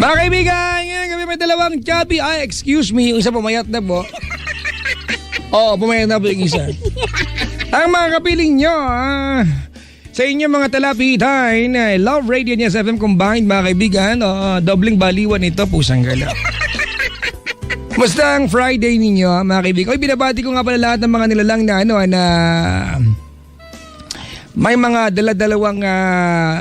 Mga kaibigan, ngayon kami may dalawang chubby. Ay, excuse me, yung isa pumayat na po. Oo, pumayat na po yung isa. Ang mga kapiling nyo, sa inyo mga talapitan, Love Radio niya sa FM combined, mga kaibigan. Dobling baliwan ito, pusang gala. Musta ang Friday ninyo, mga kaibigan? Oy, binabati ko nga pala lahat ng mga nilalang na na may mga dala-dalawang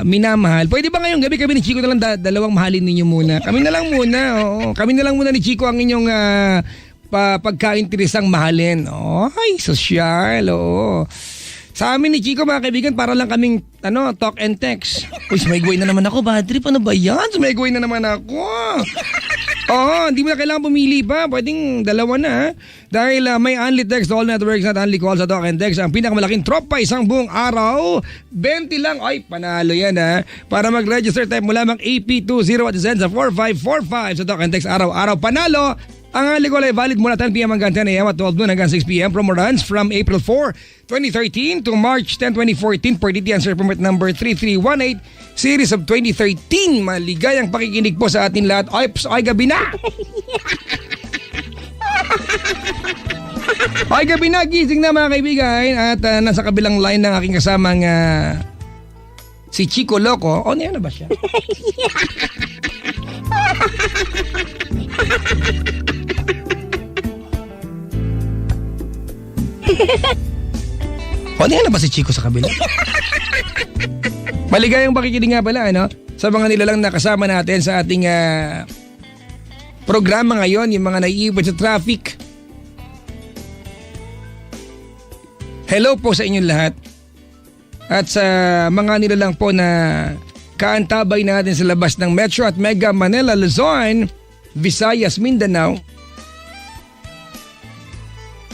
minamahal. Pwede ba ngayong gabi kami ni Chico na lang dalawang mahalin ninyo muna? Kami na lang muna, oo. Kami na lang muna ni Chico ang inyong pagkainteresang mahalin. Ay, sosyal, oo. Sa amin ni Chico, mga kaibigan, para lang kaming talk and text. Uy, sumegway na naman ako, bad trip. Ano ba yan? Sumegway na naman ako. Hindi mo na kailangan pumili pa. Pwedeng dalawa na. Dahil may only text, all networks, not only calls sa talk and text. Ang pinakamalaking tropa isang buong araw. 20 lang. Ay, panalo yan Para mag-register, type mo lamang AP20 at send sa 4545 sa talk and text araw-araw. Panalo! Ang alikol ay valid mula 10 p.m. hanggang 10 a.m. at 12 noon hanggang 6 p.m. Promo runs from April 4, 2013 to March 10, 2014 per DT answer permit number 3318 series of 2013. Maligayang pakikinig po sa atin lahat. Ay, gabi na! Ay, gabi na! Gising na mga kaibigan. At nasa kabilang line ng aking kasamang si Chico Loco. Ano ba siya? Ano ba si Chico sa kabila? Maligayang pakikinig nga pala sa mga nilalang nakasama natin sa ating programa ngayon, yung mga naiiwan sa traffic. Hello po sa inyong lahat. At sa mga nilalang po na kaantabay natin sa labas ng Metro at Mega Manila, Luzon, Visayas, Mindanao.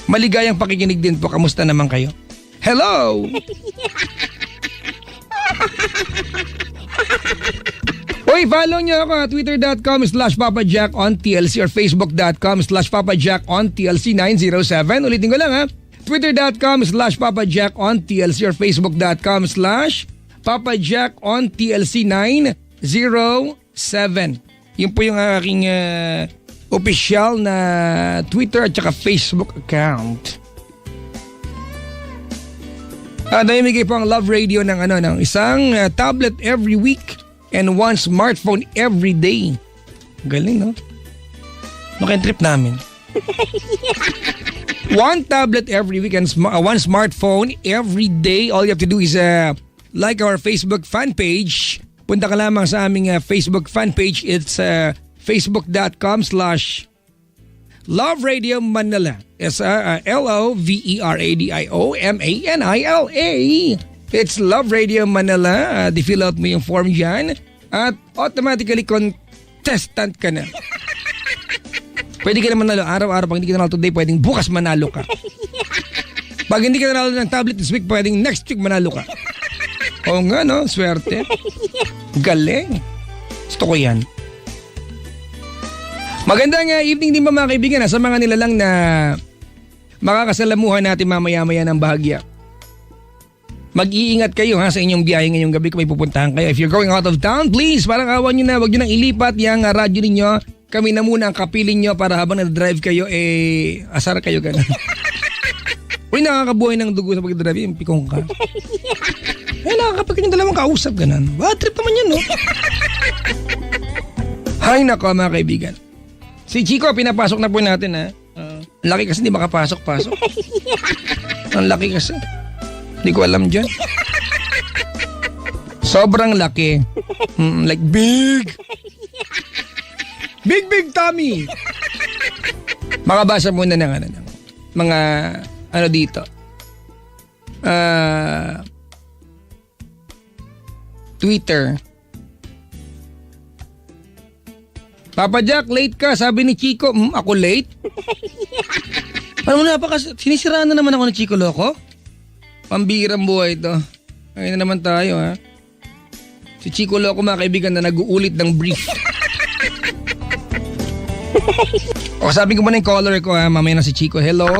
Maligayang pakikinig din po. Kamusta naman kayo? Hello! Uy, follow nyo ako twitter.com/papajack_on_TLC or facebook.com/papajack_on_TLC907. Ulitin ko lang twitter.com/papajack_on_TLC or facebook.com/papajack_on_TLC907. Yun po yung aking official na Twitter at saka Facebook account. Namimigay po ang Love Radio ng isang tablet every week and one smartphone every day. Galing, no? Ano trip namin? One tablet every week and one smartphone every day. All you have to do is like our Facebook fan page. Punta ka lamang sa aming Facebook fan page. It's facebook.com/Love Radio Manila. LOVERADIOMANILA. It's Love Radio Manila. Di-fill out mo yung form dyan at automatically contestant ka na. Pwede ka na manalo araw-araw. Pag hindi ka nanalo today, pwedeng bukas manalo ka. Pag hindi ka nanalo ng tablet this week, pwedeng next week manalo ka. Oo nga, no? Swerte. Galing. Gusto ko yan. Magandang evening din mga kaibigan sa mga nilalang na makakasalamuhan natin mamaya-maya ng bahagya. Mag-iingat kayo sa inyong biyahe ngayong gabi kung may pupuntahan kayo. If you're going out of town, please, parang awan nyo na, wag nyo nang ilipat yung radyo ninyo. Kami na muna ang kapiling nyo para habang nag-drive kayo, asar kayo gano'n. Uy, nakakabuhay ng dugo sa pag-drive, yung pikong ka. Nakakapag yung dalawang kausap gano'n. Bad trip naman yan, no? Hay nako mga kaibigan. Si Chico, pinapasok na po natin laki kasi hindi makapasok-pasok. Ang laki kasi. Hindi ko alam dyan. Sobrang laki. Like big. Big tummy. Makabasa muna ng mga dito. Twitter. Papa Jack, late ka. Sabi ni Chico, ako late? Ano na pa kasi, sinisiraan na naman ako ni Chico Loco? Pambihirang buhay ito. Ayun na naman tayo Si Chico Loco mga kaibigan na nag-uulit ng brief. Sabi ko muna yung caller ko mamaya na si Chico. Hello?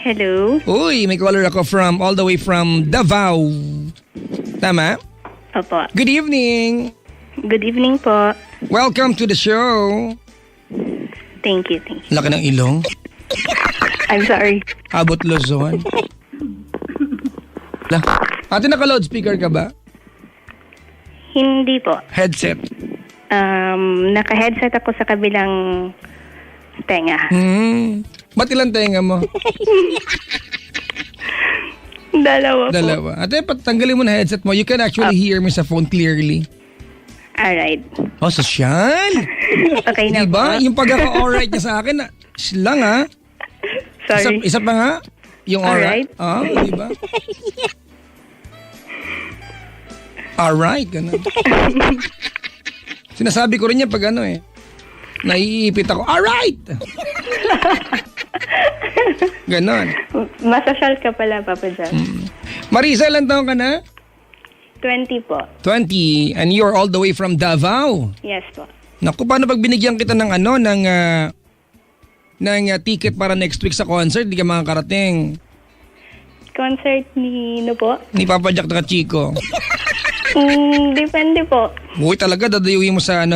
Hello? Uy, may caller ako all the way from Davao. Tama? Opo. Good evening. Good evening po. Welcome to the show. Thank you, thank you. Laki ng ilong. I'm sorry. Abot Luzon. Ate, naka-loudspeaker ka ba? Hindi po. Headset. Naka-headset ako sa kabilang tenga. Ba't ilang tenga mo? Dalawa po. Dalawa. Ate, patanggalin mo na headset mo. You can actually hear me sa phone clearly. Alright. Oh, sosyal. Okay na Diba? po. Yung pagkaka-alright niya sa akin, lang ha? Sorry. Isa pa nga. Yung alright. Alright. Diba? Alright, ganun. Sinasabi ko rin yan pag naiipit ako. Alright! Ganon. Masasyal ka pala, Papa John. Marisa, ilang taon ka na? 20 po. 20. And you're all the way from Davao. Yes po. Naku, paano pag binigyan kita ng ticket para next week sa concert, di ka makakarating? Concert ni po? Ni Papa Jack na Chico. Depende po. Uy, talaga, dadayuhin mo sa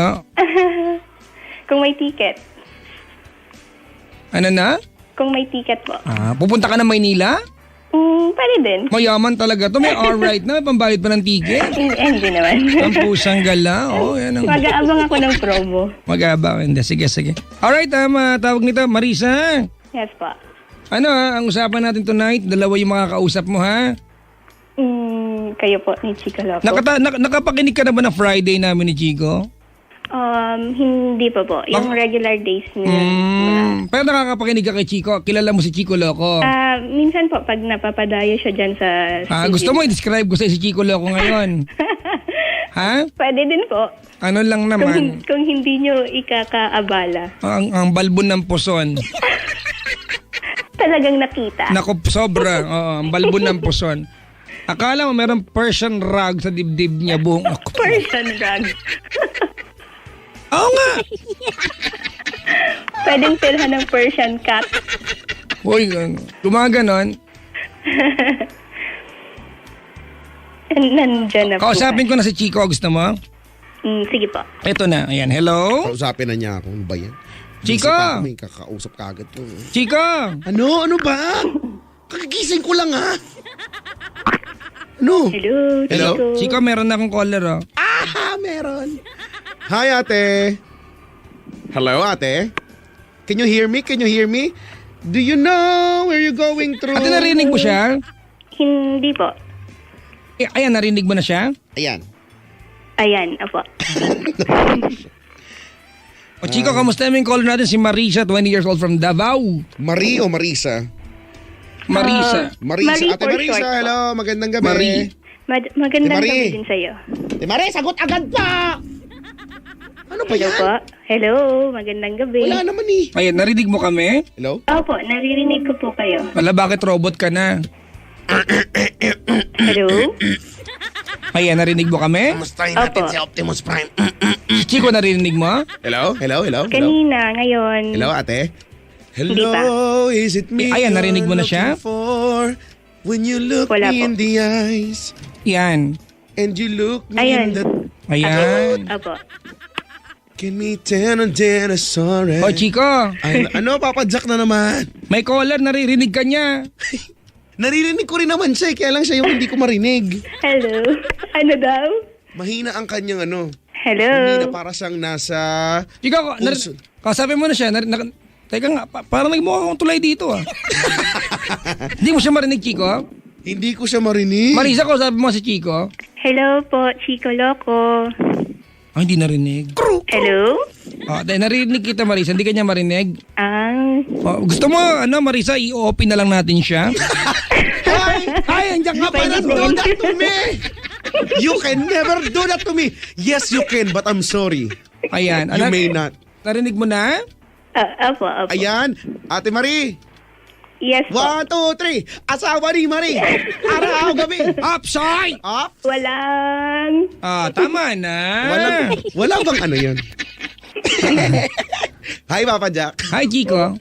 Kung may ticket. Ano na? Kung may ticket po. Pupunta ka na Maynila? Pwede din. Mayaman talaga to. May alright na. May pambayad pa ng ticket. Hindi naman. Ang pusang gala. Oh, yan ang... Mag-aabang ako ng promo. Mag-aabang. Hindi. Sige. Alright, tawag nito. Marisa. Yes po. Ang usapan natin tonight, dalawa yung makakausap mo, ha? Kayo po ni Chico Loco. Nakapakinig ka na ba ng Friday namin ni Chico? Hindi pa po. Yung regular days niya. Pero nakakapakinig ka kay Chico. Kilala mo si Chico Loco. Minsan po, pag napapadayo siya dyan sa studio. Gusto mo i-describe ko sa'yo si Chico Loco ngayon? Ha? Pwede din po. Ano lang naman? Kung hindi nyo ikakaabala. Ang balbon ng puson. Talagang nakita. Naku, sobra. Oo, ang balbon ng puson. Akala mo merong Persian rug sa dibdib niya buong ako. Persian rug. Oo nga. Pwedeng pilhan ng Persian cat. Uy, gumaganon. Nandyan na po. Kausapin ko na si Chico. Gusto mo? Sige po. Ito na. Ayan, hello? Kausapin na niya ako. Ano ba yan? Chico! May kakausap ka agad to. Chico! Ano? Ano ba? Kagigising ko lang ha. Ano? Hello. Chico, meron na akong caller, oh. Meron. Hi, ate. Hello, ate. Can you hear me? Do you know where you're going through? Ate, narinig mo siya? Hindi po. Ayan, narinig mo na siya? Ayan. Ayan, apo. O Chico, kamusta yung caller natin? Si Marisa, 20 years old from Davao. Marie o Marisa? Marisa. Marie Ate for Marisa, short po. hello. Magandang gabi. Marie. Magandang Marie. gabi din sa'yo. Ate Marie, sagot agad pa! Ano ba Hello yan? po. Hello, magandang gabi. Wala naman eh. Ayan, narinig mo kami? Hello? Opo, naririnig ko po kayo. Wala, bakit robot ka na? Hello? Ayan, narinig mo kami? Kamustahin natin si Optimus Prime? Si Chico, narinig mo? Hello? Kanina, ngayon. Hello, ate? Hindi pa. Hello, is it me? Ayan, narinig mo na siya? you're looking for when you look Wala me po. in the eyes Yan. and you look me Ayan. in the... Ayan. Opo. Can me 10 on 10, sorry. O Chico, Ano, Papa Jack na naman? may caller, naririnig ka niya. Naririnig ko rin naman siya, kaya lang siya yung hindi ko marinig. Hello? Ano daw? Mahina ang kanyang ano. Hello? Mahina para siyang nasa... Chico, Puso. kasabi mo na siya. Teka nga, parang nagmukha akong tulay dito, ah. Hindi mo siya marinig, Chico? Hindi ko siya marinig. Marisa, kasabi mo si Chico? Hello po, Chico Loco. Ay, hindi narinig. Hello? Dahil narinig kita, Marisa. Hindi ka niya marinig. Gusto mo, Marisa, i-open na lang natin siya? Ay, andiyan ka pa. Pwede Do din. that to me! You can never do that to me! Yes, you can, but I'm sorry. Ayan. You may not. Narinig mo na? Opo. Ayan, Ate Marie. Yes po. 1, 2, 3. Asawa ni Marie. Araw, gabi. Up, soy! Up. Walang... Tama na. Wala bang ano yan? Hi, Papa Jack. Hi, Chico.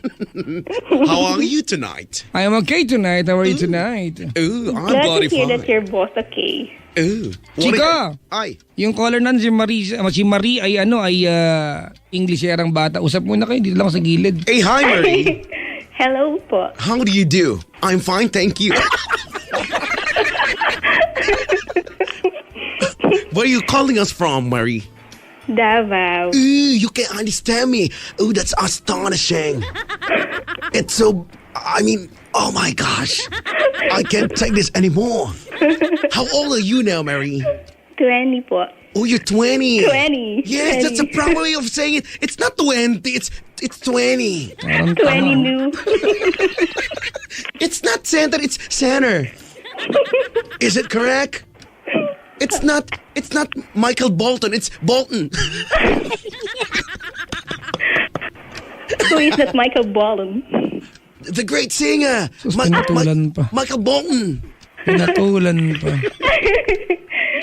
How are you tonight? I am okay tonight. How are you tonight? Ooh, I'm Glad bloody to hear that fine. you're both okay. Ooh. Chico! Ay. Yung caller nan si Marie ay Englisherang bata. Usap muna kayo, dito lang ako sa gilid. Hey, hi, Marie. Hello po. How do you do? I'm fine, thank you. Where are you calling us from, Marie? Davao. Ooh, you can't understand me. Ooh, that's astonishing. It's so, I mean, oh my gosh. I can't take this anymore. How old are you now, Mary? 20 po. Oh, you're 20. 20. Yes, that's a proper way of saying it. It's not 20, it's 20. Parang 20 new. It's not center, it's center. Is it correct? It's not Michael Bolton, it's Bolton. So is that Michael Bolton? The great singer. Sus, pinatulan pa. Michael Bolton. Pinatulan pa.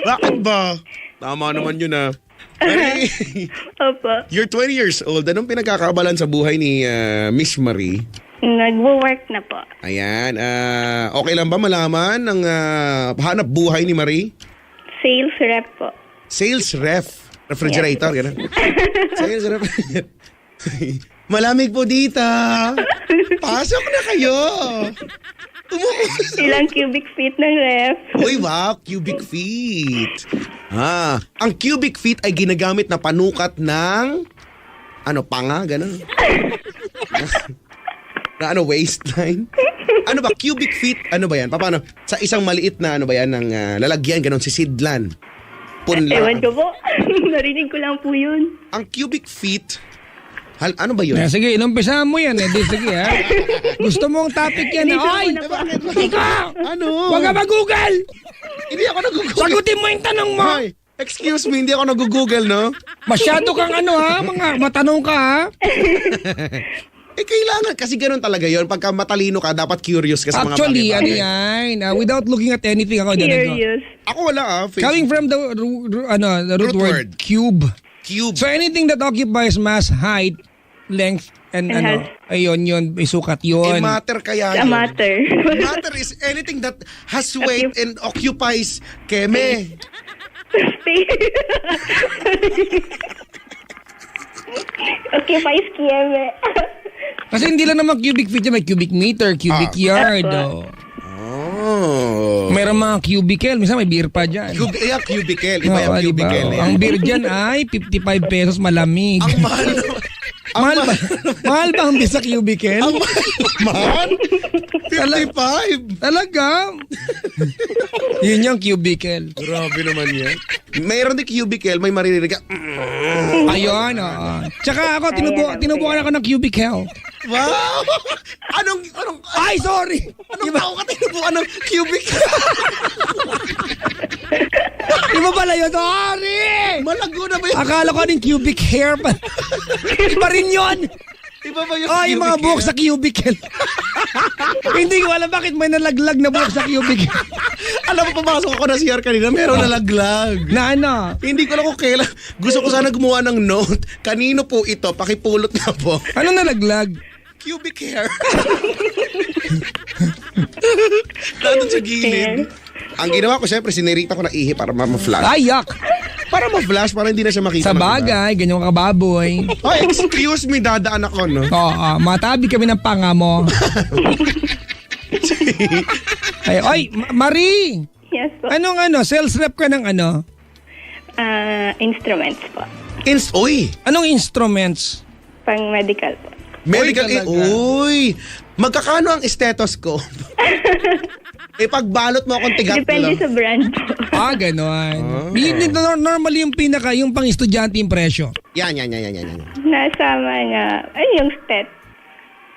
Bakit ba? Tama naman yun ah. Marie, Opo. you're 20 years old. Anong pinagkakabalan sa buhay ni Miss Marie? Nagwo-work na po. Ayan. Okay lang ba malaman ang hanap buhay ni Marie? Sales rep po. Sales ref. Refrigerator. Ganun. Sales ref. Malamig po dito. Pasok na kayo. Ilang cubic feet ng ref? Uy, wow, cubic feet. Ang cubic feet ay ginagamit na panukat ng panga, ganun. na waistline. Ano ba, cubic feet, ano ba yan? Paano? Sa isang maliit na ng lalagyan, ganun, sisidlan. Punla. Ewan ko po. Narinig ko lang po yun. Ang cubic feet, ano ba yun? Sige, inumpisahan mo yan. Sige, ha? Gusto mong topic yan. Ay! Ikaw! Ano? Huwag ka mag-google! Hindi ako nag-google. Sagutin mo yung tanong mo! Ay, excuse me, hindi ako nag-google, no? Masyado kang mga matanong ka, ha? Kailangan. Kasi ganun talaga yon. Pagka matalino ka, dapat curious ka sa mga Actually, bagay-bagay. yan. Without looking at anything, ako Curious. Ako wala coming from the root word, cube. Cube. So anything that occupies mass, height, length, and ayun yun, may sukat yun. Matter kaya A yun. matter. Matter is anything that has weight and occupies keme. Okay, pa iskiyeme. Kasi hindi lang naman cubic feet, may cubic meter, cubic yard. Oh. Oh. Meron mga cubicle, minsan may beer pa dyan. Cubicle. Iba yung Oo, diba? cubicle. Ang beer dyan ay 55 pesos malamig. Ang mahal. Mahal ba ang beer sa cubicle? Ang mahal? 55. Talaga? Yun yung cubicle. Grabe naman yan. Mayroon din cubicle, may maririnig ka. Ayun, oo. Tsaka ako, tinubukan ako ng cubicle. Wow! Anong Ay, sorry! Anong tao ka tinubukan ng cubicle? Iba pala yun, sorry! Malago na ba yun? Akala ko anong cubic hair pa. Iba rin yun! Iba ba yung Yung mga buhok sa cubicle. Hindi ko alam bakit may nalaglag na buhok sa cubicle. Alam mo, pumasok ako na CR kanina, meron nalaglag. Na ano? Hindi ko lang kung kailan. Gusto ko sana gumawa ng note. Kanino po ito? Pakipulot na po. Ano nalaglag? Cubic hair. Nandun sa gilid. Ang ginawa ko, syempre, sinirita ko na ihi para ma-flash. Ayak! Para ma-flash, para hindi na siya makita. Sa bagay, ganyan ka baboy. Oh, excuse me, dadaan ako, no? Oo, matabi kami ng panga mo. Ay, Marie! Yes po. Anong sales rep ka ng ano? Instruments po. Uy! Anong instruments? Pang medical po. Medical Uy, talaga. Uy! Magkakano ang stethoscope? Pagbalot mo akong tigat Depende lang. sa brand po. Ganon. Normally yung pang estudyante yung presyo. Yan. Nasa mga, yung stet.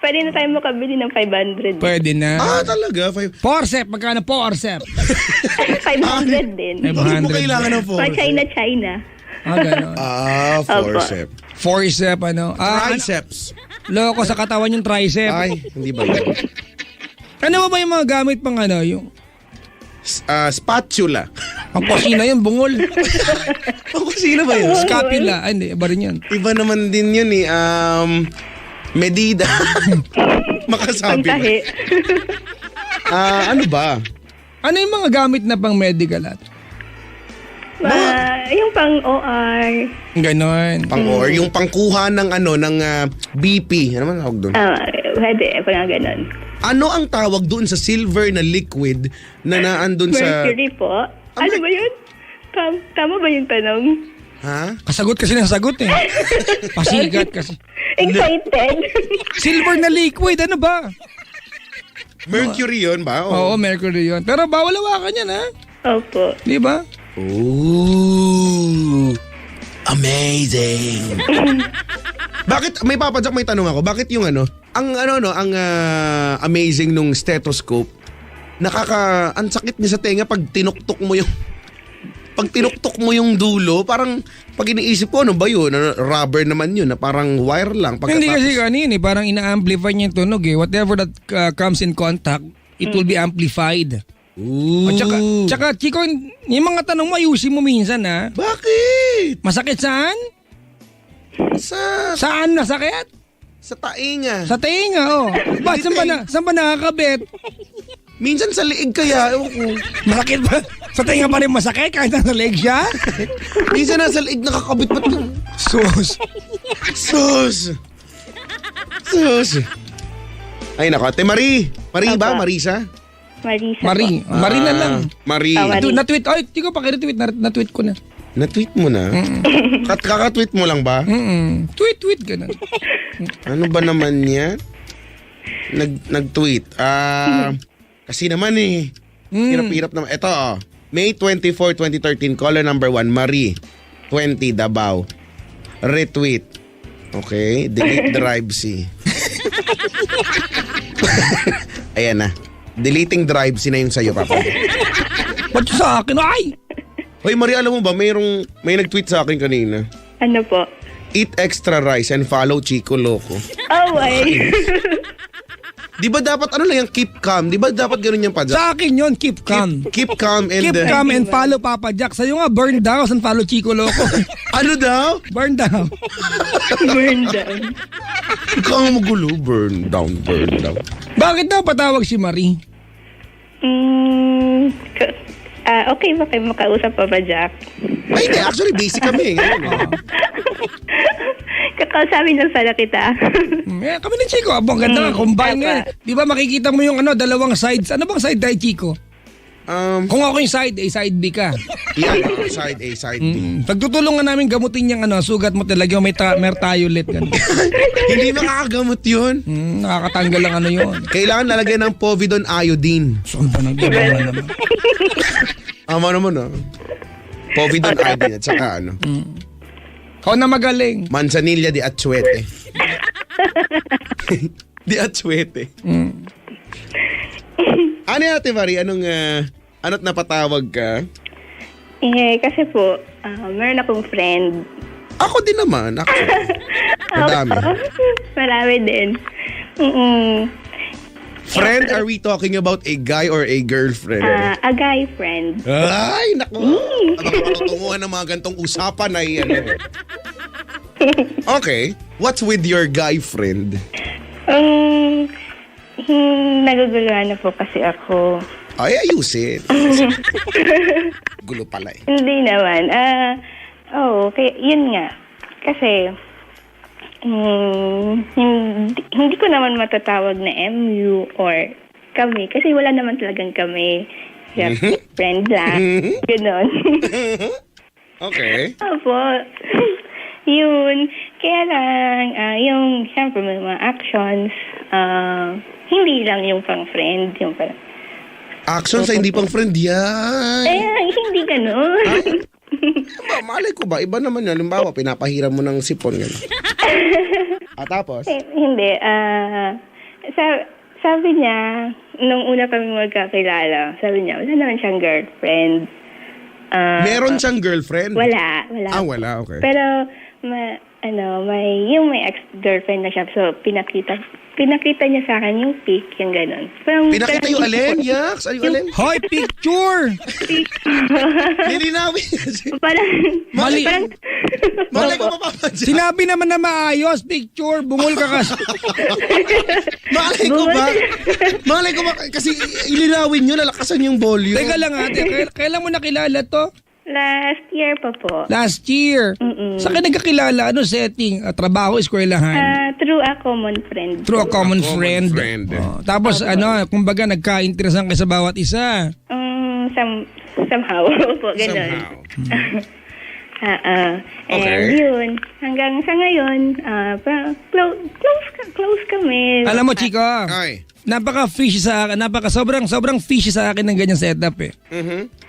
Pwede na tayo makabili ng 500. Pwede na. Talaga? Forcep, magkano forcep? 500 din. 500. Bakit mo kailangan ng Mga China. Ganon. forcep. Forcep, Triceps. Loko sa katawan yung tricep. Ay, hindi ba yun? Ano ba yung mga gamit pang yung... Spatula. Ang kusina yun, bungol. Ang kusina ba yun? Scapula. Ay, hindi. Iba rin yun. Iba naman din yun eh. Medida. Makasabi ba? Pangtahi. Ano ba? Ano yung mga gamit na pang medical at? Yung pang OR. Ganon. Pang-or. Yung pangkuha ng BP. Ano man tawag doon? Pwede, pang ganon. Ano ang tawag doon sa silver na liquid na naandun sa... Mercury po. Ano ba yun? Tama ba yung tanong? Ha? Kasagot kasi ng sagot eh. Pasigat kasi. Excited. Silver na liquid, ano ba? Mercury yun ba? Oo, mercury yun. Pero bawal hawakan yan, ha? Opo. Di ba? Ooh. Amazing. Bakit, may papadyak, may tanong ako. Bakit yung ang amazing nung stethoscope, ang sakit niya sa tenga pag tinuktok mo yung dulo, parang pag iniisip ko, ano ba yun? Rubber naman yun, na parang wire lang. Hindi kasi kanina eh, parang ina-amplify niya yung tunog eh. Whatever that comes in contact, it will be amplified. Ooh. At tsaka, Chico, yung mga tanong mo, ayusin mo minsan ha. Bakit? Masakit saan? Saan nasakit? Sa tainga. Sa tenga, oh. Ba't saan ba nakakabit? Minsan sa liig kaya, ewan ko. Masakit ba? Sa tenga pa rin masakit kahit nasa leg siya? Minsan nasa liig nakakabit ba't yung... Sus. Ay nako, Ate Marie. Marie ba? Apa. Marisa? Marisa Marie. po. Marie na lang. Marie. Marie. Na-tweet. Ay, Chico, paki-retweet. Na-tweet ko na. Na-tweet mo na? Kakatweet mo lang ba? Tweet, ganun. Ano ba naman yan? Nag-tweet. Kasi naman eh. Hirap-hirap naman. Ito May 24, 2013, caller number 1, Marie. 20, Davao. Retweet. Okay. Delete drive C. Ayan na. Deleting drive C na yun sa'yo, Papa. Ba't yun sa akin? Ay! Hoy, Marie, alam mo ba, may nag-tweet sa akin kanina. Ano po? Eat extra rice and follow Chico Loco. Oh, ay. Di ba dapat lang yung keep calm? Di ba dapat ganun yung padyak? Sa akin yun, keep calm. Keep calm and... Keep calm and follow Papa Jack. Sa'yo nga, burn down and follow Chico Loco. Ano daw? Burn down. Burn down. Ikaw ang magulo. Burn down. Bakit daw patawag si Marie? Okay ba kayo makausap pa ba, Jack? Ay, hindi. Actually, basic kami. Kakausapin lang sana kita. Kami ni Chico, abang ganda nga, combine Apa. nga. Di ba makikita mo yung dalawang sides. Ano bang side tayo, Chico? Kung ako yung side A, side B ka. Yeah, side A, side B. Pagtutulungan namin gamutin yung sugat mo talaga may mertiolet. Hindi makakagamot yun. Nakakatanggal lang yun. Kailangan lalagyan ng povidone iodine. Saan ba nagdalaman naman? Ama naman Povidone iodine at saka Ikaw na magaling. Manzanilla de Achuete. De Achuete. Ano yan, Ate Marie? Ano't napatawag ka? Kasi po, meron akong friend. Ako din naman. Madami. Marami din. Friend, are we talking about a guy or a girlfriend? A guy friend. Ay, naku. Tunguhan ng mga gantong usapan ay Okay. What's with your guy friend? Naguguluhan na po kasi ako. Ay, ayusin. Gulo pala eh. Hindi naman. Kaya yun nga. Kasi, hindi ko naman matatawag na MU or kami. Kasi wala naman talagang kami. Friend lang. Ganon. Okay. Opo. Yun. Kaya lang, yung, siyempre, may mga actions, hindi lang yung pang friend, yung parang, Action sa hindi pang friend yan. hindi ganun. Malay ko ba? Iba naman yan. Halimbawa, pinapahiram mo ng sipon. Tapos? Hindi. Sabi niya, nung una kami magkakilala, sabi niya, wala naman siyang girlfriend. Meron siyang girlfriend? Wala. Wala. Okay. Pero, may ex-girlfriend na siya. So, pinakita niya sa akin yung pic, yung gano'n. Pinakita yung alin, Yaks? Ano yung alin? Hoy, picture! Lilinawin kasi. Parang, Mali. Malay ko mapapadya. Sinabi naman na maayos, picture. Bungol ka kasi. Malay ko ba, kasi ilinawin nyo, nalakasan yung volume. Teka lang ate, kailan mo nakilala to? last year pa po. Last year? Sa akin nagkakilala, ano setting? Trabaho, eskwelahan? Through a common friend. Through a common friend. friend. Oh, tapos kumbaga nagka-interesan kayo sa bawat isa. Somehow po, gano'n. And yun, hanggang sa ngayon, close kami. Alam mo, Chico, Ay. napaka-fishy sa akin, sobrang fishy sa akin ng ganyan setup eh.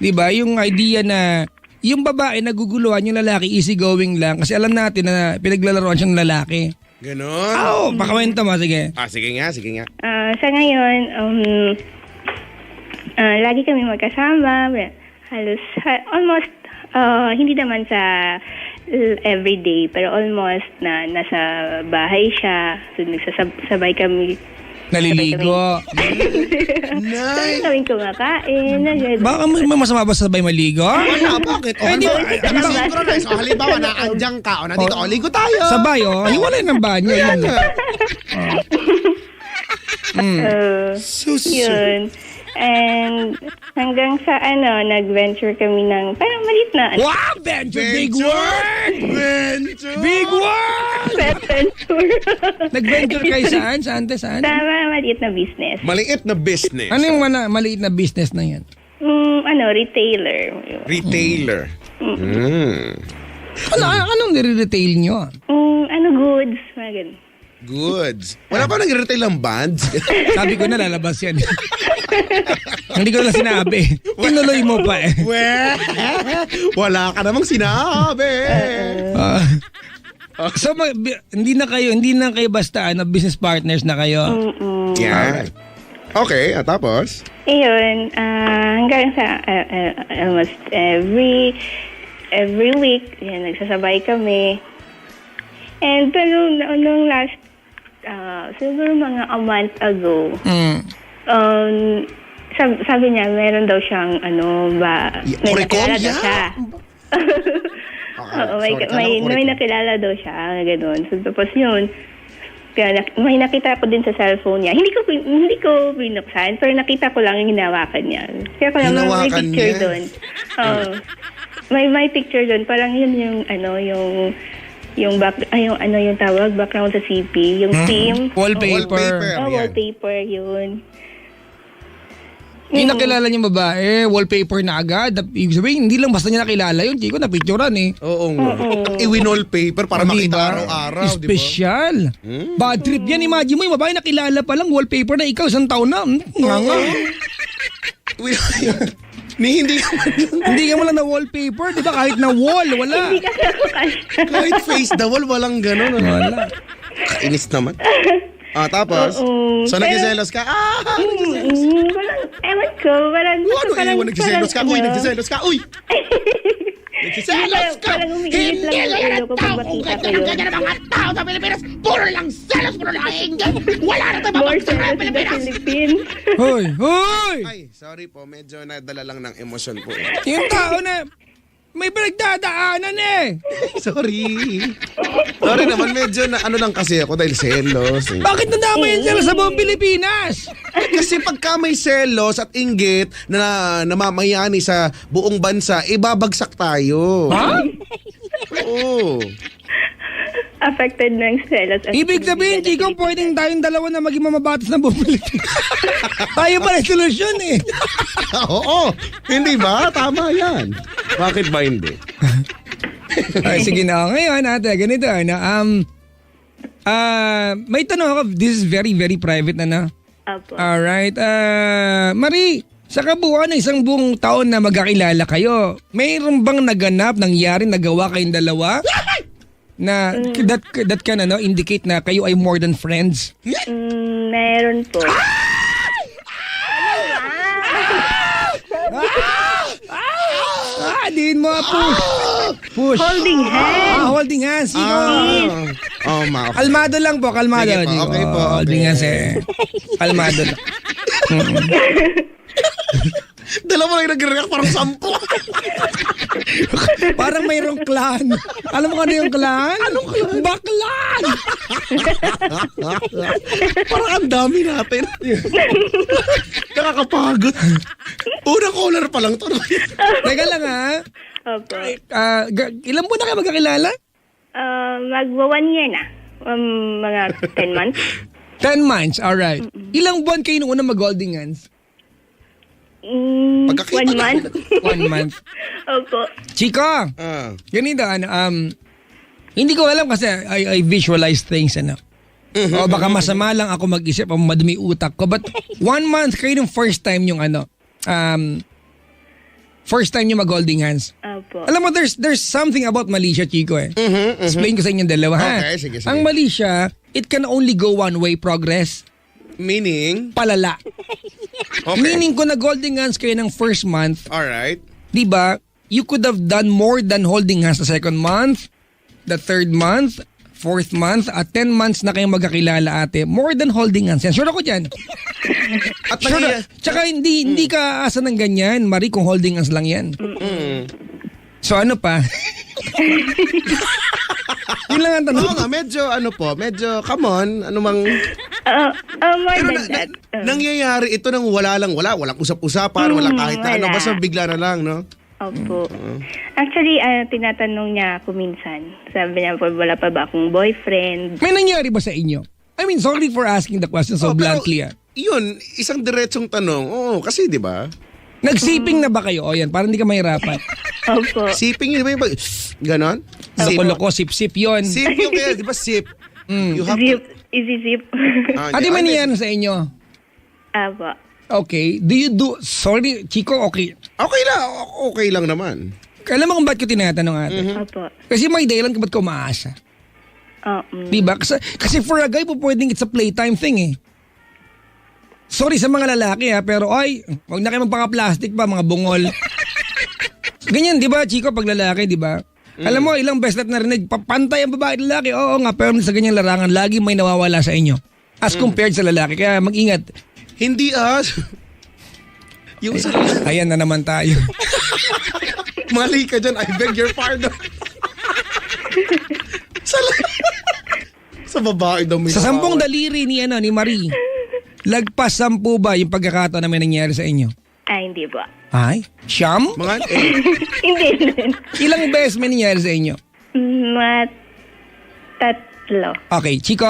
Diba? Yung idea na yung babae naguguluhan, yung lalaki easygoing lang kasi alam natin na pinaglalaroan siya ng lalaki. Ganon? Oo, pakawento mo, sige. Sige nga. Sa ngayon, lagi kami magkasama. Halos, almost, hindi naman sa everyday, pero almost na nasa bahay siya. So, nagsasabay kami. Naliligo. Sabay kami kumakain. Baka masama ba sabay maligo? Wala, bakit? di ba? Synchronize. O halimbawa, naandyan ka. O nandito, ligo tayo. Sabay, hiwalay ng banyo. Yun. Yun. And hanggang sa nag-venture kami ng parang malit na Wow, venture! Big word! Venture! Big word! venture. Nag-venture kayo saan? Saan? Sa maliit na business. Maliit na business. Ano yung maliit na business na yan? Retailer. Retailer. Anong nire-retail nyo? Goods. Mga ganun. Goods. Wala pa nag-retail ng bands? Sabi ko na lalabas yan. Hindi ko na sinabi. Tinuloy mo pa eh. Wala ka namang sinabi. So hindi na kayo basta business partners na kayo. Yeah. Okay, tapos? Ayun, hanggang sa almost every week, yan, nagsasabay kami. And pero nung last, siguro mga a month ago, sabi niya, meron daw siyang may nakilala daw siya. Oo, may nakilala daw siya, gano'n. So, tapos yun, may nakita ko din sa cellphone niya. Hindi ko binuksan, pero nakita ko lang yung hinawakan niya. Kaya ko lang may picture doon. May picture doon. Parang yun yung tawag, background sa CP, yung theme. Wallpaper. Wallpaper, yun. Yung nakilala niya babae, wallpaper na agad. Ibig sabihin, hindi lang basta niya nakilala yun. Chico, napicturean eh. Oo nga. I-wallpaper para makita araw-araw, di ba? Special. Bad trip yan. Imagine mo, yung babae nakilala pa lang, wallpaper na ikaw, isang taon na. Nga. Hindi ka mo lang na wallpaper, di ba? Kahit na wall, wala. Hindi ka Kahit face the wall, walang gano'n. Wala. Kainis naman. Tapos? So, nagsiselos ka? Ewan ko, parang... Nagsiselos ka? Nagsiselos ka? Uy! Nagsiselos ka! Parang umiinit lang yung ulo ko pag makita ko yun. Kaya mga tao sa Pilipinas, puro lang selos, puro lang ingay. Wala na tayo More mapagsasabi sa selos in the Pilipinas. Philippines. Hoy! Ay, sorry po. Medyo nadala lang ng emosyon po. Yung tao na may pinagdadaanan eh. Sorry naman, medyo na lang kasi ako dahil selos. Bakit nadamay yan sila sa buong Pilipinas? Kasi pagka may selos at inggit na namamayani sa buong bansa, ibabagsak tayo. Ha? Oo. Affected ng selos. Ibig sabihin, Chico, pwedeng tayong dalawa na maging mamabatas ng buong Pilipinas. Tayo pa rin solusyon eh. Oo. Hindi ba? Tama yan. Bakit ba hindi? Ay, sige na. Ngayon, ate, ganito. May tanong ako. This is very, very private na. Apo. Alright. Marie, sa kabuuan ng isang buong taon na magkakilala kayo, mayroon bang naganap, nangyari, nagawa kayong dalawa? Na that can indicate na kayo ay more than friends? Meron po. Diin mo po. Push. Holding hands. Holding hands. Chico. Okay. Kalmado lang po, kalmado. Sige po, Chico. okay po, okay. Holding hands kalmado lang. Dalawa lang nag-react parang 10. Parang mayroong clan. Alam mo kung ano yung clan? Anong clan? Baklan! Parang ang dami natin. Nakakapagod. Unang caller pa lang to. Teka lang ha. Opo. Ilan po na kayo magkakilala? Magwa 1 year na. Mga 10 months. 10 months, alright. Ilang buwan kayo nung unang mag-holding hands? 1 Pagkakita month. 1 month. Opo. Chico, ganito, hindi ko alam kasi I visualize things, o baka masama lang ako mag-isip o madumi utak ko. But 1 month kayo nung first time yung first time yung mag-holding hands. Opo. Alam mo, there's something about Malaysia, Chico Explain ko sa inyong dalawa, ha? Okay, sige. Ang Malaysia, it can only go one way progress. Meaning? Palala. Okay. Meaning kung nag-holding hands kayo ng first month, Alright. di ba, you could have done more than holding hands the second month, the third month, fourth month, at 10 months na kayong magkakilala, ate. More than holding hands. Yan. Sure ako dyan. At Sure. Tsaka hindi ka aasa ng ganyan, Marie, kung holding hands lang yan. So ano pa? Yun lang ang tanong. Oo nga, medyo, come on, ano mang... More Pero than that. nangyayari ito nang walang usap-usapan, walang kahit na ano, wala. basta bigla na lang, no? Opo. Actually, tinatanong niya ako minsan. Sabi niya, wala pa ba akong boyfriend? May nangyari ba sa inyo? I mean, sorry for asking the question so bluntly. Yun, isang diretsong tanong. Oo, kasi di ba? Nagsiping na ba kayo? O yan, para hindi ka mahirapan. Opo. Siping yun, di ba? Ganon? Loko-loko, sip-sip yun. Sip yung kaya, di ba sip? You have Zip. Easy zip. Ate, may nangyari sa inyo? Opo. Okay. Sorry, Chico, okay. Okay lang naman. Alam mo kung ba't ko tinatanong, ate? Opo. Kasi may dahilan kung ba't ko umaasa. Diba? Kasi for a guy po pwedeng it's a playtime thing Sorry sa mga lalaki pero wag na kayo magpaka-plastic pa, mga bungol. Ganyan, di ba, Chico, pag lalaki, di ba? Alam mo, ilang beses na narinig, pantay ang babae at lalaki. Oo nga, pero sa ganyang larangan, lagi may nawawala sa inyo. As compared sa lalaki. Kaya mag-ingat. Hindi yung sa... Ayan na naman tayo. Mali ka dyan, I beg your pardon. Sa babae daw may Sa 10 nawawala. daliri ni Marie, lagpas 10 ba yung pagkakataon na may nangyari sa inyo? Hindi po. Ay, siyam? Mga Hindi rin. Ilang beses may nangyari sa inyo? Mga 3. Okay, Chico,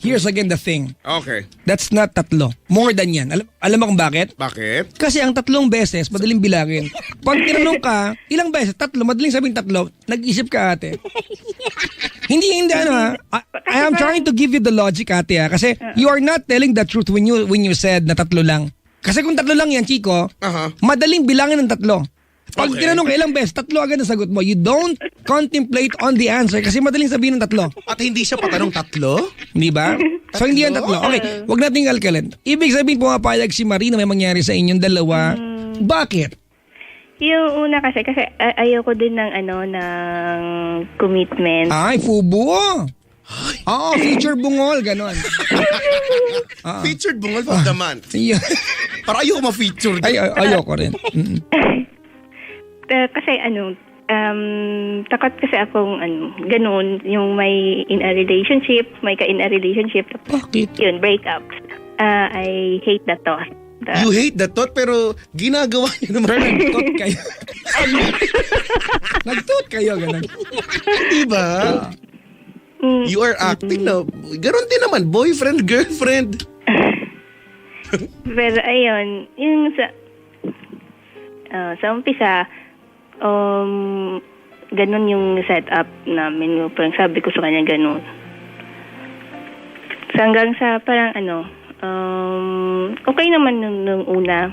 here's again the thing. Okay. That's not 3. More than yan. Alam mo kung bakit? Bakit? Kasi ang 3 beses, madaling bilangin. Pag tinanong ka, ilang beses? 3, madaling sabihin 3. Nag-isip ka, ate. Hindi I am trying to give you the logic, ate. Kasi you are not telling the truth when you said na 3 lang. Kasi kung 3 lang yan, Chico, madaling bilangin ng 3. Pag tinanong ka ilang beses, 3 agad ang sagot mo. You don't contemplate on the answer kasi madaling sabihin ng 3. At hindi siya patanong 3? Di ba? So hindi yan 3. Okay, wag nating alkalan. Ibig sabihin pumapayag si Marie na may mangyari sa inyong dalawa. Bakit? Yung una kasi ayoko din ng ng commitment. Ay, fubo. Oo, feature bungol, ganon. Featured bungol of the month. Yeah. Para ayoko ma-feature. Ayoko rin. Kasi takot kasi akong ganun, yung may in a relationship, may ka in a relationship. Bakit? Yun, breakups. I hate the thought. You hate the thought pero ginagawa niyo naman. Nagtot kayo. Nagtot kayo, ganon. Diba? You are acting na. Ganon din naman. Boyfriend, girlfriend. Pero ayun, yung sa umpisa, ganun yung setup namin. Parang sabi ko sa kanya ganun. So hanggang sa parang okay naman nung una.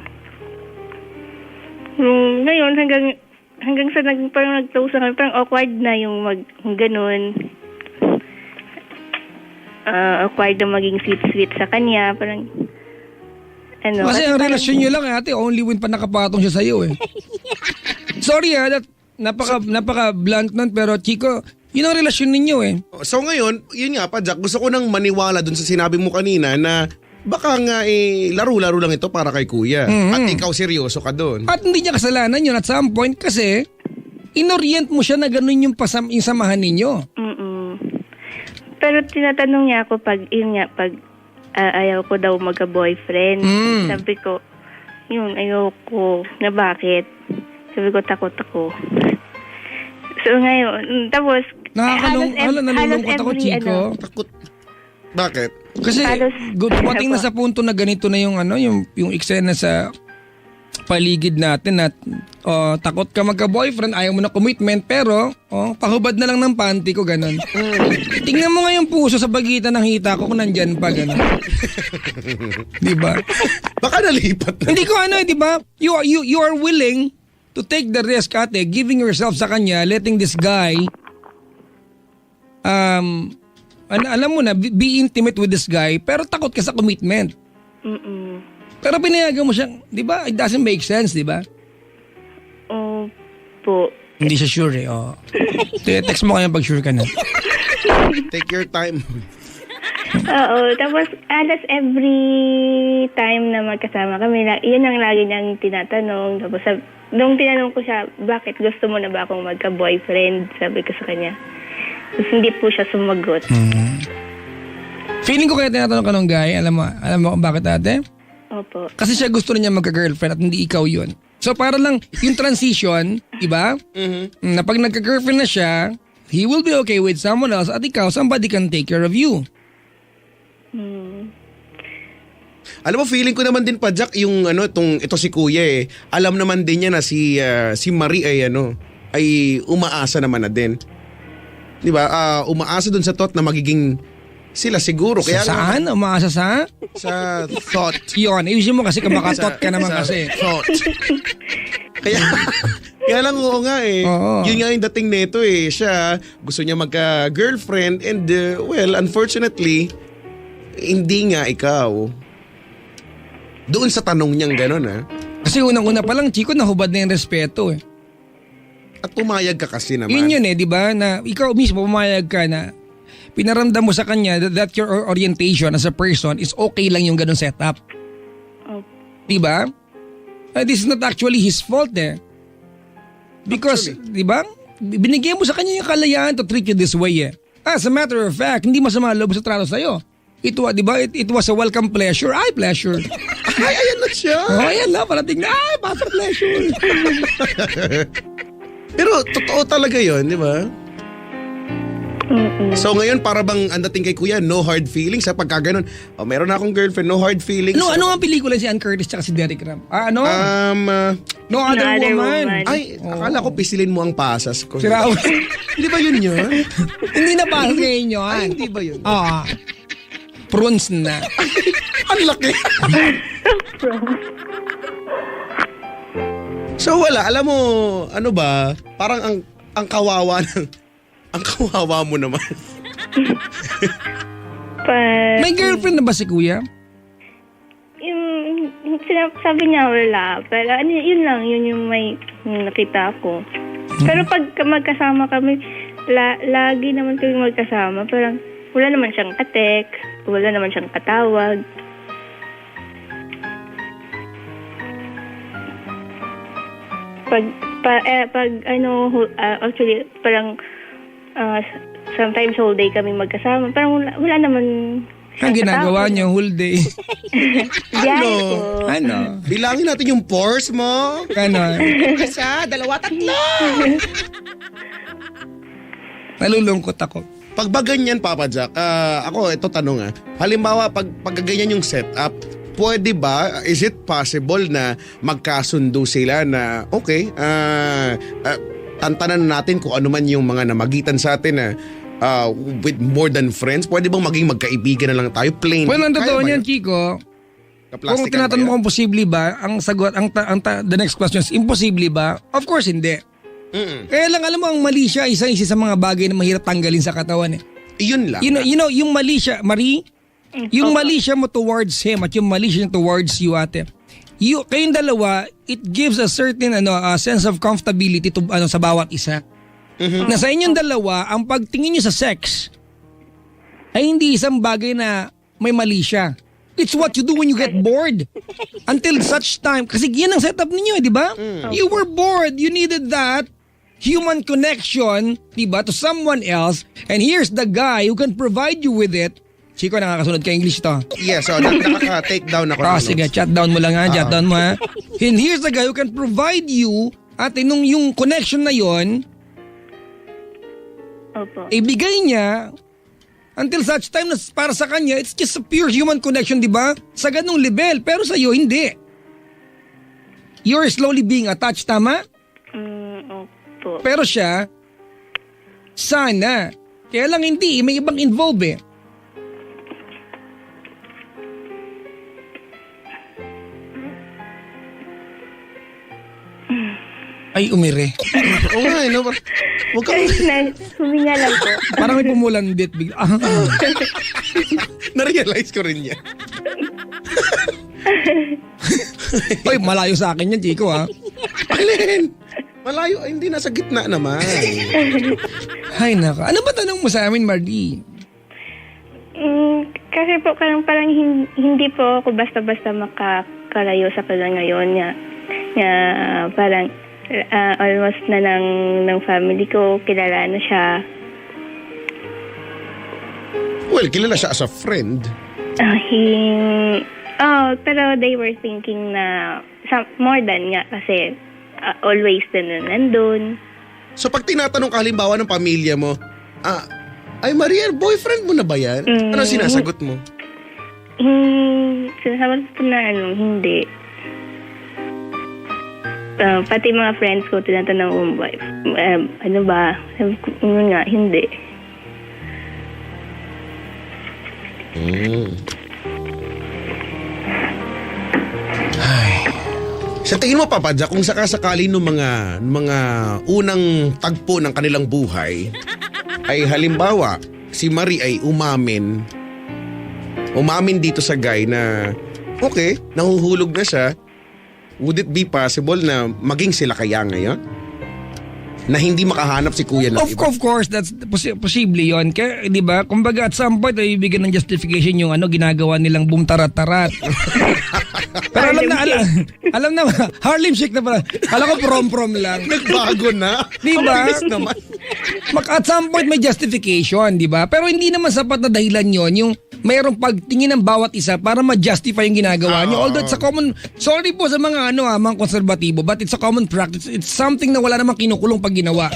Ngayon hanggang sa parang nag-close na kami, parang awkward na yung ganun. Awkward na maging sweet sa kanya. Parang Kasi ang relasyon nyo lang, ate, only when pa nakapatong siya sa'yo Sorry that napaka blunt nun, pero Chico, yun ang relasyon ninyo eh. So ngayon, yun nga pa Jack, gusto ko nang maniwala dun sa sinabi mo kanina na baka nga laro-laro lang ito para kay kuya. At ikaw seryoso ka dun. At hindi niya kasalanan yun at some point kasi inorient mo siya na ganun yung samahan ninyo. Pero tinatanong niya ako pag ayaw ko daw magka-boyfriend. Sabi ko, yun, ayoko. Na bakit? Sabi ko, takot ako. So ngayon, tapos, nalulungkot ako, Chico. Takot. Bakit? Kasi dumating na sa punto na ganito na yung yung eksena sa paligid natin at takot ka magka-boyfriend, ayaw mo na commitment, pero pahubad na lang ng panty ko, ganun. Tingnan mo nga yung puso sa pagitan ng hita ko kung nandyan pa, ganun. Diba? Baka nalipat na. Hindi ko diba? You are willing to take the risk, ate, giving yourself sa kanya, letting this guy alam mo na, be intimate with this guy, pero takot ka sa commitment. Pero pinayagan mo siya, di ba? It doesn't make sense, di ba? Po. Hindi siya sure eh. Text mo kaya pag sure ka na. Take your time. Oo. Tapos, alas every time na magkasama kami, yun ang lagi niyang tinatanong. Tapos, nung tinanong ko siya, bakit gusto mo na ba akong magka-boyfriend? Sabi ko sa kanya. Tapos, hindi po siya sumagot. Feeling ko kaya tinatanong ka ng guy, alam mo kung bakit, ate? Opo. Kasi siya gusto niya magka-girlfriend at hindi ikaw yun. So para lang yung transition, diba? Na pag nagka-girlfriend na siya, he will be okay with someone else at ikaw, somebody can take care of you. Alam mo, feeling ko naman din pa Jack, yung ito si kuya eh. Alam naman din niya na si Marie ay umaasa naman na din. Diba? Umaasa dun sa thought na magiging sila siguro. Kaya saan? Umaasa sa? Sa thought. Yun, ayusin mo kasi kumakatot ka naman kasi. Thought. Kaya lang oo nga eh. Oo. Yun nga yung dating nito eh. Siya, gusto niya magka-girlfriend and well, unfortunately, hindi nga ikaw. Doon sa tanong niyang gano'n Kasi unang-una pa lang, Chico, nahubad na yung respeto eh. At pumayag ka kasi naman. Yun eh, di ba? Na ikaw mismo pumayag ka na pinaramdam mo sa kanya that your orientation as a person is okay lang yung ganun setup. Diba? This is not actually his fault eh. Because, diba? Binigyan mo sa kanya yung kalayaan to treat you this way eh. As a matter of fact, hindi masama loob sa trato sa'yo. Diba? It was a welcome pleasure. Ay, pleasure. Ay, ayan na siya. Ayan na, parating na. Ay, basta pleasure. Pero totoo talaga yun, di ba? So ngayon para bang ang dating kay kuya, no hard feelings sa pagkaganon. Meron na akong girlfriend, no hard feelings. Ano ang pelikula si Ann Curtis tsaka si Derek Ram? No Other Woman. Ay, akala ko pisilin mo ang pasas ko. Si Raul. Hindi ba yun yun? Hindi na pasas ngayon yun. Ay, hindi ba yun? Prunes na. Ang laki. So wala, alam mo, ano ba, parang ang kawawa ng ang kawawa mo naman. May girlfriend na ba si kuya? Sabi niya wala. Pero yun lang, yun yung may nakita ko. Pero pag magkasama kami, lagi naman kami magkasama. Parang wala naman siyang ka-text, wala naman siyang katawag. Actually, parang sometimes whole day kami magkasama. Parang wala naman. Ang ginagawa niyo whole day. Ano? Bilangin natin yung pores mo. Ano? Isa, dalawa, tatlo. Nalulungkot ako. Pag ba ganyan, Papa Jack, ako, ito tanong halimbawa, pag ganyan yung setup, pwede ba, is it possible na magkasundo sila na, okay, tantanan natin kung ano man yung mga namagitan sa atin with more than friends? Pwede bang maging magkaibigan na lang tayo? Plain. Well, ang totoo niyan, Chico, kung tinatanong mo kung posible ba, ang sagot, the next question is, imposible ba? Of course, hindi. Kaya lang, alam mo, ang mali siya, isa sa mga bagay na mahirap tanggalin sa katawan eh. Yun lang. You know, yung mali siya, Marie, yung mali siya mo towards him at yung mali siya towards you, ate, kayong dalawa, it gives a certain sense of comfortability to sa bawat isa. Na sa inyong dalawa, ang pagtingin nyo sa sex ay hindi isang bagay na may mali siya. It's what you do when you get bored. Until such time, kasi yan ang setup ninyo, di ba? You were bored, you needed that human connection, di ba, to someone else, and here's the guy who can provide you with it. Chico, nakakasunod ka English to. Yes, so nakaka-take down ako. Sige, chat down mo lang ha, chat down mo ha. And here's the guy who can provide you at yung connection na yon, Opo. ibigay niya until such time na para sa kanya, it's just a pure human connection, di ba? Sa ganung level, pero sa iyo, hindi. You're slowly being attached, tama? Opo. Pero siya, sana. Kaya lang hindi, may ibang involved eh. Ay, umire. Oo nga, no? Huwag ka Huminga lang po. Parang may pumulandit bigla. na-realize ko rin yan. Oy, malayo sa akin yan, Chico ha. Alin? Malayo, ay, hindi nasa gitna naman. Ay, naka. Ano ba tanong mo sa amin, Mardy? Kasi po parang hindi po ako basta-basta makakalayo sa kanya ngayon niya. Parang almost na ng family ko, kilala na siya. Well, kilala siya as a friend. Pero they were thinking na more than nga kasi always na nandun. So pag tinatanong ka halimbawa ng pamilya mo, ay Mariel, boyfriend mo na ba yan? Ano sinasagot mo? Sinasabi ko na hindi. Pati mga friends ko tinatanong ko, ano ba? Sabi ko nga, hindi. Sa tingin mo, Papadja, kung sakasakali ng mga unang tagpo ng kanilang buhay, ay halimbawa, si Marie ay umamin dito sa guy na, okay, nahuhulog na siya, would it be possible na maging sila kaya ngayon? Na hindi makahanap si kuya ng iba? Of course, that's posible yon. Kaya, di ba, kumbaga at some point ay bibigyan ng justification yung ginagawa nilang boom tarat-tarat. Pero alam na, Harlem Shake na pala. Kala ko prom-prom lang. Nagbago na. Di ba? Mabilis naman. At some point may justification, di ba? Pero hindi naman sapat na dahilan yon yung mayroong pagtingin ng bawat isa para ma-justify yung ginagawa niyo. Although it's a common, sorry po sa mga mga konserbatibo, but it's a common practice. It's something na wala namang kinukulong pag ginawa.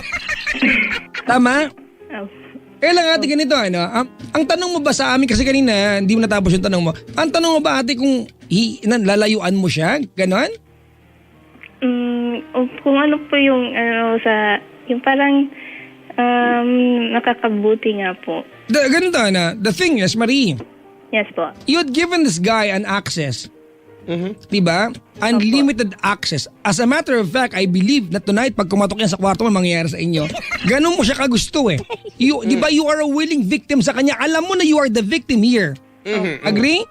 Tama? Kaya lang ate ganito, ang tanong mo ba sa amin, kasi kanina hindi mo natapos yung tanong mo, ang tanong mo ba ate kung lalayuan mo siya? Ganon? Kung ano po yung yung parang nakakabuti nga po. Ganito the thing is, Marie. Yes po. You had given this guy an access. Diba? Unlimited access. As a matter of fact, I believe na tonight, pag kumatok yan sa kwarto mo, mangyayari sa inyo. Ganun mo siya kagusto eh. Diba, you are a willing victim sa kanya. Alam mo na you are the victim here. Agree?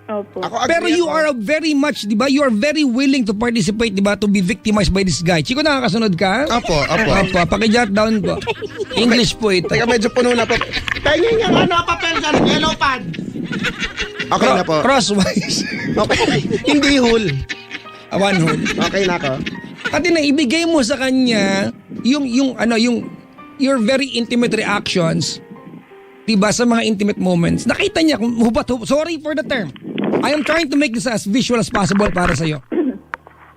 Opo. Pero you are very much, diba, you are very willing to participate, diba, to be victimized by this guy. Chico, nakakasunod ka? Apo. Pakijot down po. English po ito. Teka, medyo puno na po. Tingin niya papel dyan, yellow pad. Okay na po. Crosswise. Okay. Hindi hole. One hole. Okay na ako. At ibigay mo sa kanya yung your very intimate reactions, diba, sa mga intimate moments. Nakita niya kung sorry for the term. I am trying to make this as visual as possible para sa iyo.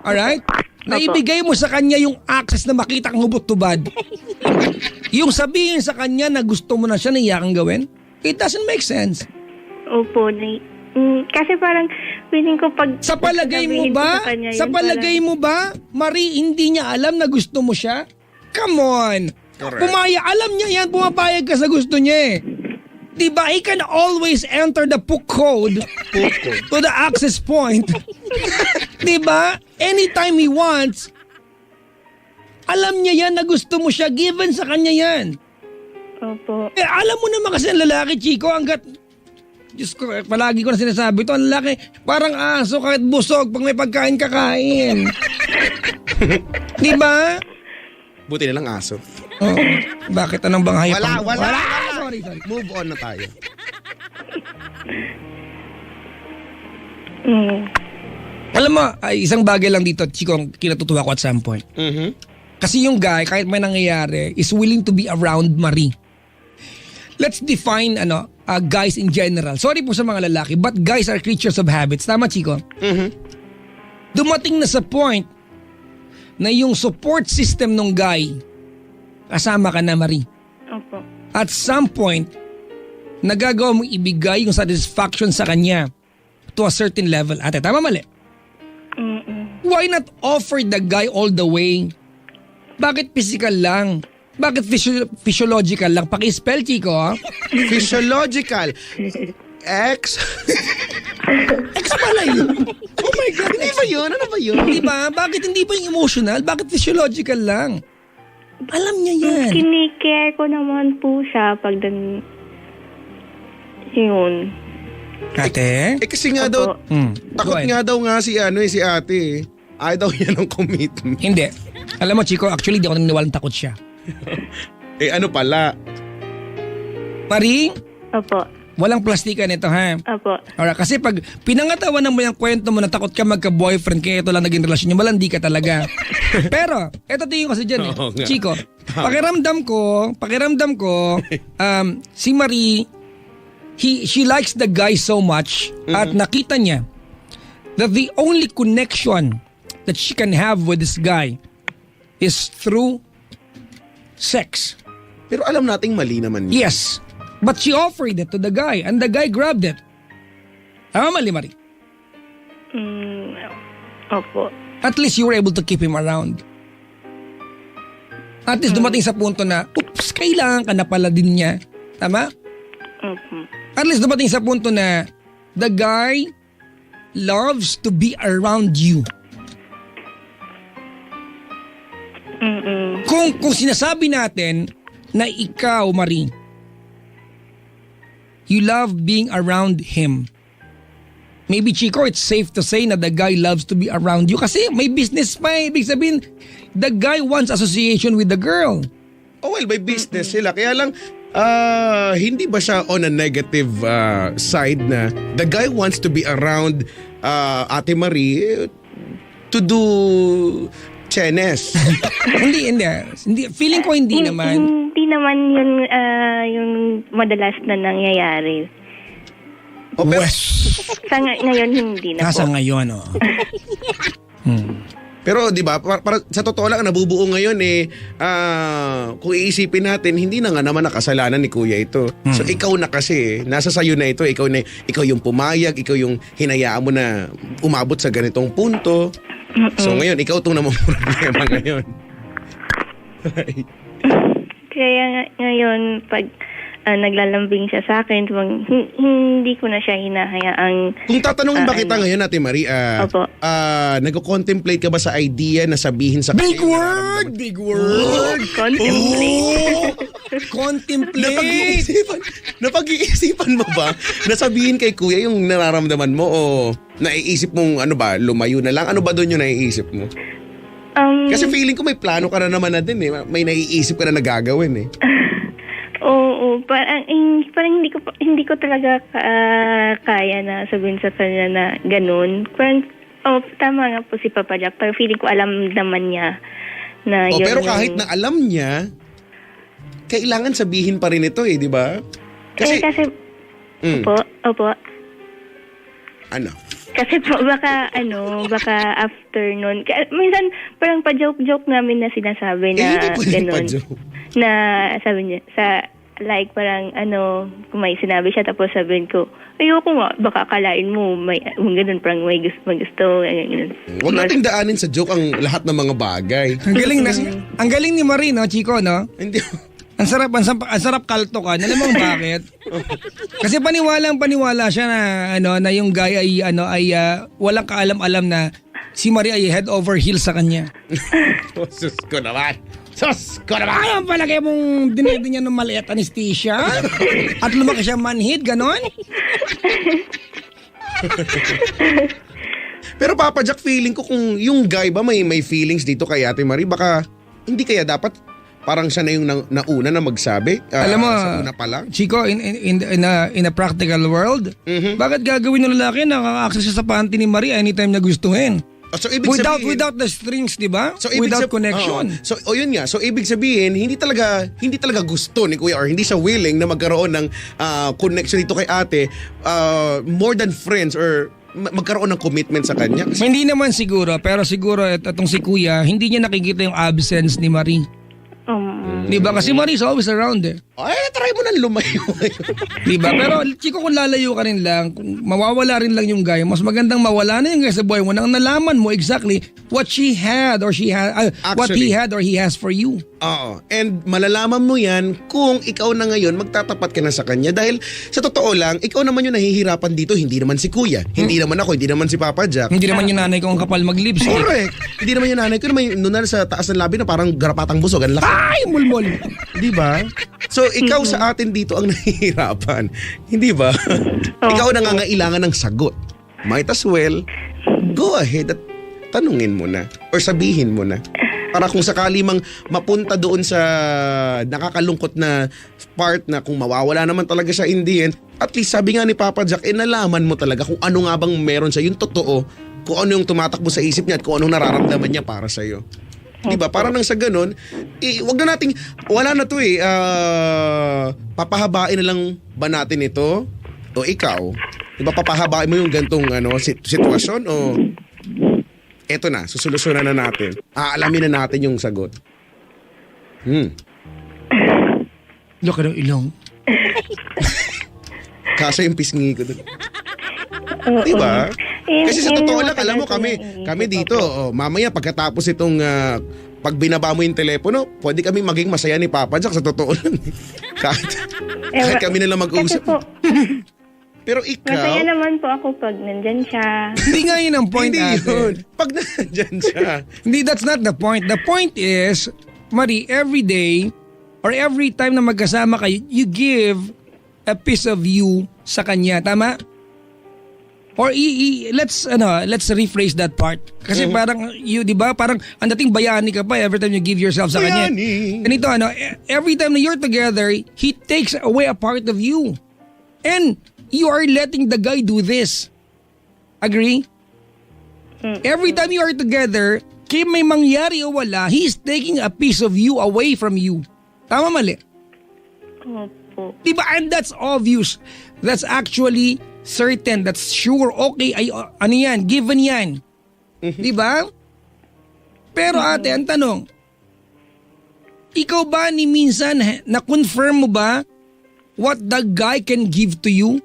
Alright? Naibigay mo sa kanya yung access na makita kang hubot-tubad. Yung sabihin sa kanya na gusto mo na siya na iyakang gawin, it doesn't make sense. Opo. Kasi parang feeling ko pag Sa palagay mo ba, Marie, hindi niya alam na gusto mo siya? Come on. Correct. Alam niya yan, pumapayag ka sa gusto niya eh. Diba, he can always enter the PUK code to the access point. Diba? Anytime he wants, alam niya yan na gusto mo siya, given sa kanya yan. Opo. Alam mo naman kasi ang lalaki, Chico, hanggat Diyos ko, palagi ko na sinasabi ito. Ang laki, parang aso kahit busog pag may pagkain kakain. Di ba? Buti na lang aso. Oh, bakit anong bang hayop? Wala. Sorry. Move on na tayo. Alam mo, isang bagay lang dito, Chico, ang kinatutuwa ko at some point. Kasi yung guy, kahit may nangyayari, is willing to be around Marie. Let's define guys in general. Sorry po sa mga lalaki, but guys are creatures of habits. Tama, Chico? Dumating na sa point na yung support system ng guy, kasama ka na, Marie. Opo. At some point, nagagawa mong ibigay yung satisfaction sa kanya to a certain level. Ate, tama mali? Why not offer the guy all the way? Bakit physical lang? Bakit physiological lang? Paki-spell, Chico. Physiological. X. X pala yun. Oh my God, hindi ba yun? Ano ba yun? Di ba? Bakit hindi ba yung emotional? Bakit physiological lang? Alam niya yan. Kinikare ko naman po siya pag yun. Ate? Kasi nga daw, takot Go ahead. nga daw si ate. Ayaw daw niya ng commitment. Hindi. Alam mo, Chico, actually, di ako naniniwalang takot siya. Ano pala? Marie, Opo. walang plastikan ito, ha? Opo. Alright, kasi pag pinangatawan mo yung kwento mo na takot ka magka-boyfriend kaya ito lang naging relasyon niyo, malandi ka talaga. Pero, eto tingin ko kasi dyan Oo nga. Chico, pakiramdam ko, si Marie, she likes the guy so much at nakita niya that the only connection that she can have with this guy is through sex. Pero alam nating mali naman yun. Yes. But she offered it to the guy and the guy grabbed it. Tama mali, Marie? Opo. At least you were able to keep him around. At least dumating sa punto na, oops, kailangan ka na pala din niya. Tama? Opo. At least dumating sa punto na the guy loves to be around you. Kung sinasabi natin na ikaw, Marie, you love being around him. Maybe, Chico, it's safe to say na the guy loves to be around you kasi may business pa eh. Ibig sabihin, the guy wants association with the girl. Oh well, may business sila. Kaya lang, hindi ba siya on a negative side na the guy wants to be around Ate Marie to do chenes? hindi. Feeling ko hindi naman. Hindi naman yun yung madalas na nangyayari. O, pero, Ngayon hindi na Nasa po. ngayon, pero di ba, para, sa totoo lang, nabubuo ngayon kung iisipin natin, hindi na nga naman nakasalanan ni Kuya ito. So ikaw na kasi, nasa sayo na ito, ikaw yung pumayag, ikaw yung hinayaan mo na umabot sa ganitong punto. So ngayon, ikaw itong namang problema ngayon. Kaya ngayon, pag naglalambing siya sa akin, hindi ko na siya hinahayaang... Kung tatanungin ba kita ngayon, Ate Marie, Opo. nag-contemplate ka ba sa idea na sabihin sa Big kanya yung word! nararamdaman? Big word! Contemplate. Contemplate! Napag-iisipan mo ba na sabihin kay Kuya yung nararamdaman mo o naiisip mong lumayo na lang? Ano ba doon yung naiisip mo? Kasi feeling ko may plano ka na naman na din eh. May naiisip ka na nagagawin eh. Oo, parang hindi ko talaga kaya na sabihin sa kanya na ganun. Parang, tama nga po si Papa Jack, pero feeling ko alam naman niya na yun. Pero kahit na alam niya, kailangan sabihin pa rin ito eh, di ba? Kasi Opo. Ano? Kasi po, baka after nun, minsan parang pa-joke-joke namin na sinasabi na hindi pwede ganun. pa-joke. Na sabi niya, like parang kung may sinabi siya tapos sabihin ko, ayoko nga, baka akalain mo, may ganun, parang may gusto, ganun. Huwag nating daanin sa joke ang lahat ng mga bagay. Ang galing ni Marie, no, Chico, no? Hindi. Ang sarap kalto ka. Alam mo bakit? Kasi paniwala siya na yung guy ay walang kaalam-alam na si Marie ay head over heels sa kanya. Sus ko naman. Sus ko naman. Ano ang palagay mong dinedi niya ng maliit anesthesia? At lumaki siya manhid, ganon? Pero Papa Jack, feeling ko kung yung guy ba may feelings dito kay Ate Marie, baka hindi kaya dapat parang siya na yung nauna na magsabi. Alam mo, sa una pa lang. Chico, in a practical world, bakit gagawin ng lalaki na kaka-access siya sa panty ni Marie anytime na gustuhin? So ibig sabihin, Without the strings, di ba? so ibig Without sab- connection. Yun nga. So ibig sabihin, hindi talaga gusto ni Kuya or hindi siya willing na magkaroon ng connection dito kay ate, more than friends or magkaroon ng commitment sa kanya. Hindi naman siguro, pero siguro itong si Kuya, hindi niya nakikita yung absence ni Marie. Di ba? Kasi Marie is always around eh. Ay, try mo na lumayo. Di ba? Pero Chico, kung lalayo ka rin lang, kung mawawala rin lang yung guy, mas magandang mawala na yung guy sa buhay mo nang nalaman mo exactly what she had or what he had or he has for you. Oo. And malalaman mo yan kung ikaw na ngayon magtatapat ka na sa kanya. Dahil sa totoo lang, ikaw naman yung nahihirapan dito, hindi naman si Kuya. Hindi naman ako, hindi naman si Papa Jack. Hindi naman yung nanay ko ang kapal mag-lipstick. Correct. Hindi naman yung nanay ko naman yung na sa taas ng labi na parang garapatang busog. Ang laki. Ay, mulmol. Di ba? So, ikaw sa atin dito ang nahihirapan. Hindi ba? Ikaw nangangailangan ng sagot. Might as well, go ahead at tanungin mo na. Or sabihin mo na. Para kung sakali mang mapunta doon sa nakakalungkot na part na kung mawawala naman talaga siya in the end, at least sabi nga ni Papa Jack, nalaman mo talaga kung ano nga bang meron siya, yung totoo, kung ano yung tumatakbo sa isip niya at kung anong nararamdaman niya para sa'yo. Diba? Para nang sa ganun, wag na nating, wala na to papahabain na lang ba natin ito? O ikaw? Diba papahabain mo yung gantong sitwasyon o eto na, susolusyonan na natin. Aalamin na natin yung sagot. Laki ng ilong. Kaso yung pisngi ko doon. Diba? Kasi sa totoo lang, alam mo kami dito, mamaya pagkatapos itong pag binaba mo yung telepono, pwede kami maging masaya ni Papa Jack sa totoo lang. kahit kami na lang mag-usap. Pero ikaw... Masaya naman po ako pag nandyan siya. Hindi nga yun ang point, Hindi ate. yun. Pag nandyan siya. Hindi, that's not the point. The point is, Marie, every day or every time na magkasama kayo, you give a piece of you sa kanya. Tama? Or let's rephrase that part. Kasi parang you, 'di ba? Parang ang dating bayani ka pa every time you give yourself sa kanya. Bayani. And ito every time na you're together, he takes away a part of you. And you are letting the guy do this. Agree? Every time you are together, kaya may mangyari o wala, he's taking a piece of you away from you. Tama, mali? Opo. Diba? And that's obvious. That's actually certain. That's sure. Okay. Ay, ano yan? Given yan. Diba? Pero ate, ang tanong, ikaw ba ni minsan na-confirm mo ba what the guy can give to you?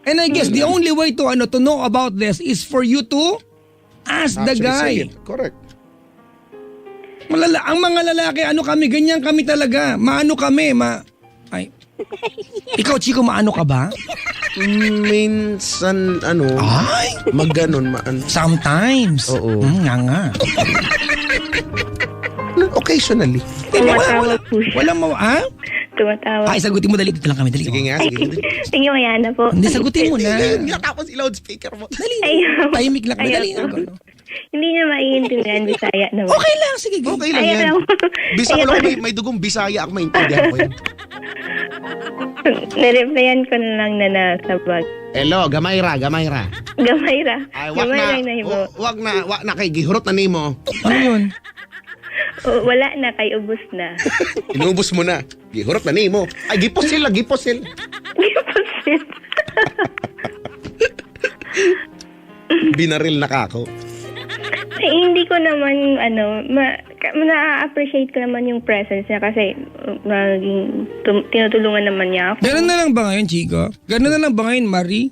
And I guess the only way to know about this is for you to ask the guy. Say it. Correct. Ang mga lalaki, kami, ganyan kami talaga. Maano kami, Ay. Ikaw, Chico, maano ka ba? Minsan, Ay! magganon, Sometimes. Oo. Nga. Occasionally. Tumatawa po siya. Walang Tumatawa. Ay, sagutin mo, dali. Dito lang kami, dali. Sige nga, sige. Tingin mo yan na po. Hindi, sagutin mo na. Hindi nga, tapos i-loudspeaker mo. Dali. Ayaw. Tahimik lang. Dali. Hindi niya maiintindihan Bisaya naman. Okay lang, sige. Okay lang Ayaw yan. lang. Bisa ko lang may dugong Bisaya ako maintindihan ko yun. Nireplyan ko na lang na nasabag. Hello, Gamayra. Gamayra. Ay, Gamayra na hibo. wag na kay gihurot na nimo. Ano yun? Wala na, kay ubos na. Inubos mo na. Gihurot na nimo. Ay, giposil. Binaril na kako. Eh, hindi ko naman, na-appreciate ko naman yung presence niya kasi tinutulungan naman niya ako. Ganun na lang ba ngayon, Chico? Ganun na lang ba ngayon, Marie?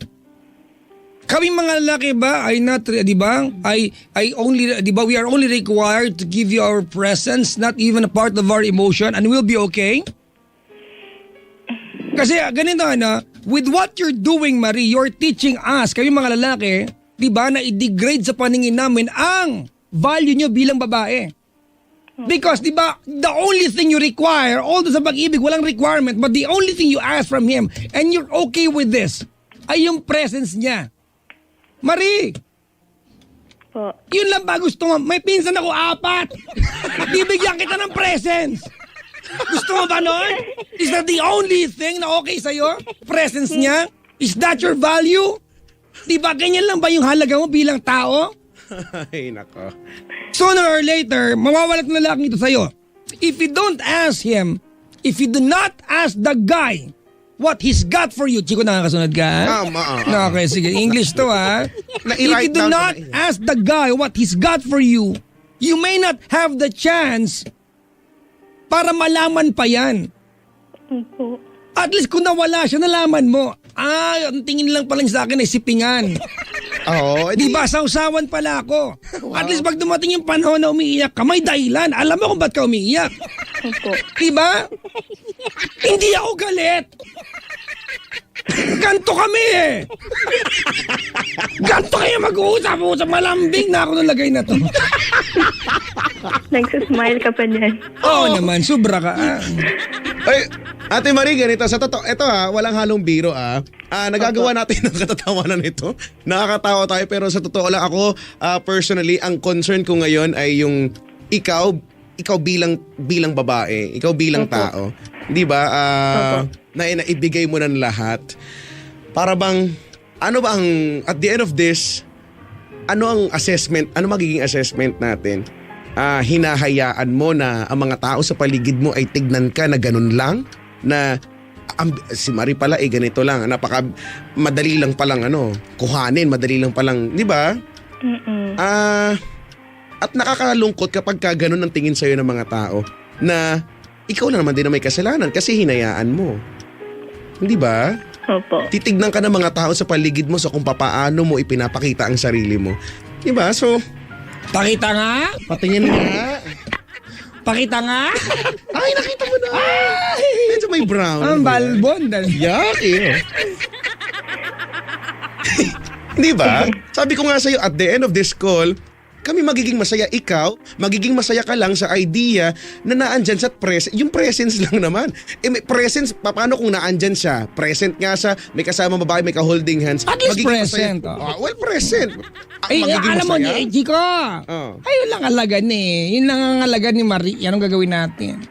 Kami mga lalaki ba ay not, di ba? I only, di ba, we are only required to give you our presence, not even a part of our emotion, and we'll be okay? Kasi ganito with what you're doing, Marie, you're teaching us, kami mga lalaki, di ba, na i-degrade sa paningin namin ang value nyo bilang babae. Because, di ba, the only thing you require, although sa pag-ibig, walang requirement, but the only thing you ask from him, and you're okay with this, ay yung presence niya. Marie, Po. yun lang ba gusto mo? May pinsan ako 4. Bibigyan kita ng presence. Gusto mo ba nun? Is that the only thing na okay sa'yo? Presence niya? Is that your value? Di ba ganyan lang ba yung halaga mo bilang tao? Ay, nako. Sooner or later, mawawalat na lalaki ito sa'yo. If you don't ask him, if you do not ask the guy what he's got for you. Chico, nakakasunod ka? Tama. Okay, sige. English to, ha? If you Na-write do down ko not na. ask the guy what he's got for you, you may not have the chance para malaman pa yan. Po. At least kung nawala siya, nalaman mo. Ang tingin lang pala niya sa akin ay sipingan. Oo. Di ba, sausawan pala ako. At least pag dumating yung panahon na umiiyak ka, may dahilan. Alam mo kung ba't ka umiiyak. Opo. Di ba? Hindi ako galit. Ganto kami eh. Ganto kayo mag-uusap-usap. Malambing na ako nalagay na to. Nagsusmile ka pa dyan. Oo naman, sobra ka. Ay, Ate Marie, ganito. Sa totoo, ito walang halong biro nagagawa natin ng katatawanan ito. Nakakatawa tayo pero sa totoo lang ako, personally, ang concern ko ngayon ay yung ikaw bilang babae, ikaw bilang tao. Di ba? Naibigay mo ng lahat. Para bang, ano ba ang, at the end of this, ano ang assessment, ano magiging assessment natin? Hinahayaan mo na ang mga tao sa paligid mo ay tignan ka na ganun lang? Na si Marie pala ganito lang, napaka madali lang palang kuhanin, madali lang palang, di ba? At nakakalungkot kapag ka ganun ang tingin sa'yo ng mga tao na ikaw na naman din na may kasalanan kasi hinayaan mo. Hindi ba? Opo. Titignan ka ng mga tao sa paligid mo sa kung papaano mo ipinapakita ang sarili mo. Di ba? So, Pakita nga. patingin nga. Pakita nga. Ay, nakita mo na. Medyo may brown. Ang balbon. Yucky. Di ba? Sabi ko nga sa'yo, at the end of this call, kami magiging masaya. Ikaw, magiging masaya ka lang sa idea na naandyan sa yung presence lang naman. May presence, paano kung naandyan siya? Present nga siya, may kasama babae, may ka-holding hands. At least Magiging present. Masaya. Well, present. Magiging alam mo, masaya. Chico, ayun lang alaga Yun lang ang alaga ni Marie. Yan ang gagawin natin.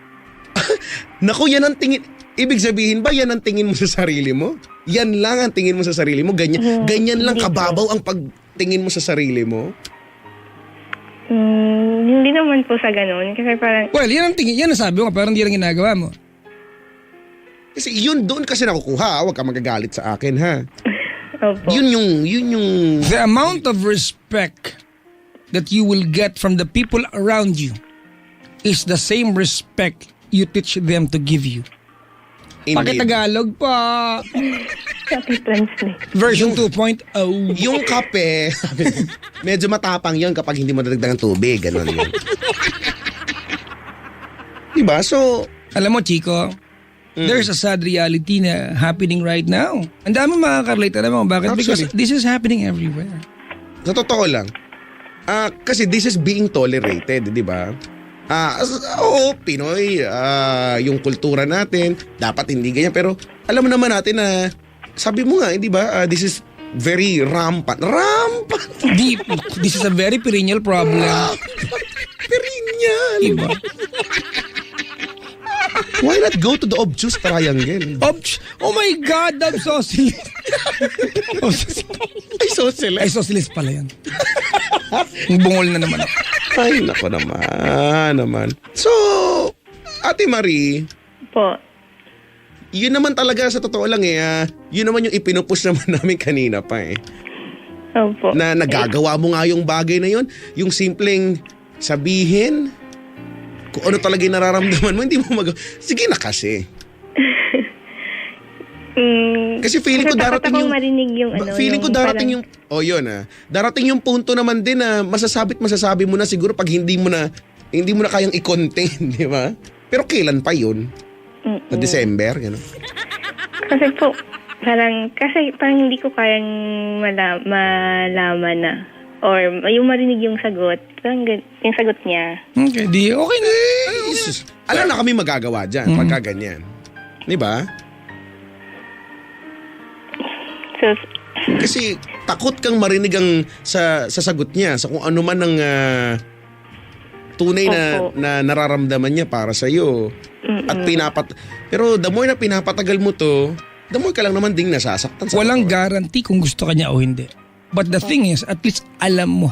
Naku, yan ang tingin. Ibig sabihin ba yan ang tingin mo sa sarili mo? Yan lang ang tingin mo sa sarili mo? Ganyan lang kababaw ang pagtingin mo sa sarili mo? Hindi naman po sa ganun. Kasi parang, Well, yan ang tingin. Yan ang sabi ko, pero hindi lang ginagawa mo. Kasi yun doon kasi nakukuha. Huwag ka magagalit sa akin, ha? opo. Yun yung... The amount of respect that you will get from the people around you is the same respect you teach them to give you. Pakitagalog pa. Copy translate. Version 2.0. Yung kape, medyo matapang yun kapag hindi mo nadagdagan tubig. Ganon yun. Diba? So, Alam mo, Chico, there's a sad reality na happening right now. Ang dami makaka-relate. Alam mo, bakit? Because Actually. this is happening everywhere. sa totoo lang, kasi this is being tolerated, di ba? Oo, Pinoy, yung kultura natin, dapat hindi ganyan. Pero alam naman natin na, sabi mo nga, di ba, this is very rampant. Rampant! This is a very perennial problem. Perennial! Diba? Why not go to the obtuse triangle? Oh my God, I'm socialist. Ay, social. Ay, socialist pala yan. Bungol na naman ako. Ay, nako naman. So, Ate Marie, Po. yun naman talaga sa totoo lang yun naman yung ipinupush naman namin kanina pa Opo. Na nagagawa mo nga yung bagay na yun, yung simpleng sabihin kung ano talaga yung nararamdaman mo, hindi mo sige na kasi. Kasi feeling ko darating yung marinig yung feeling ko darating yung darating yung punto naman din na masasabi mo na siguro pag hindi mo na kayang i-contain, di ba? Pero kailan pa yun? Sa December, gano'n. Kasi po, parang hindi ko kayang malaman na or yung marinig yung sagot. Parang yung sagot niya. Okay, okay na. Jesus. Alam na kami magagawa dyan pagka ganyan. Di ba? So, Kasi takot kang marinig ang sa sagot niya, sa kung ano man ang tunay na nararamdaman niya para sa iyo. At pero the more na pinapatagal mo to, the more ka lang naman ding nasasaktan sa Walang totoo. guarantee kung gusto ka niya o hindi. But the thing is, at least alam mo.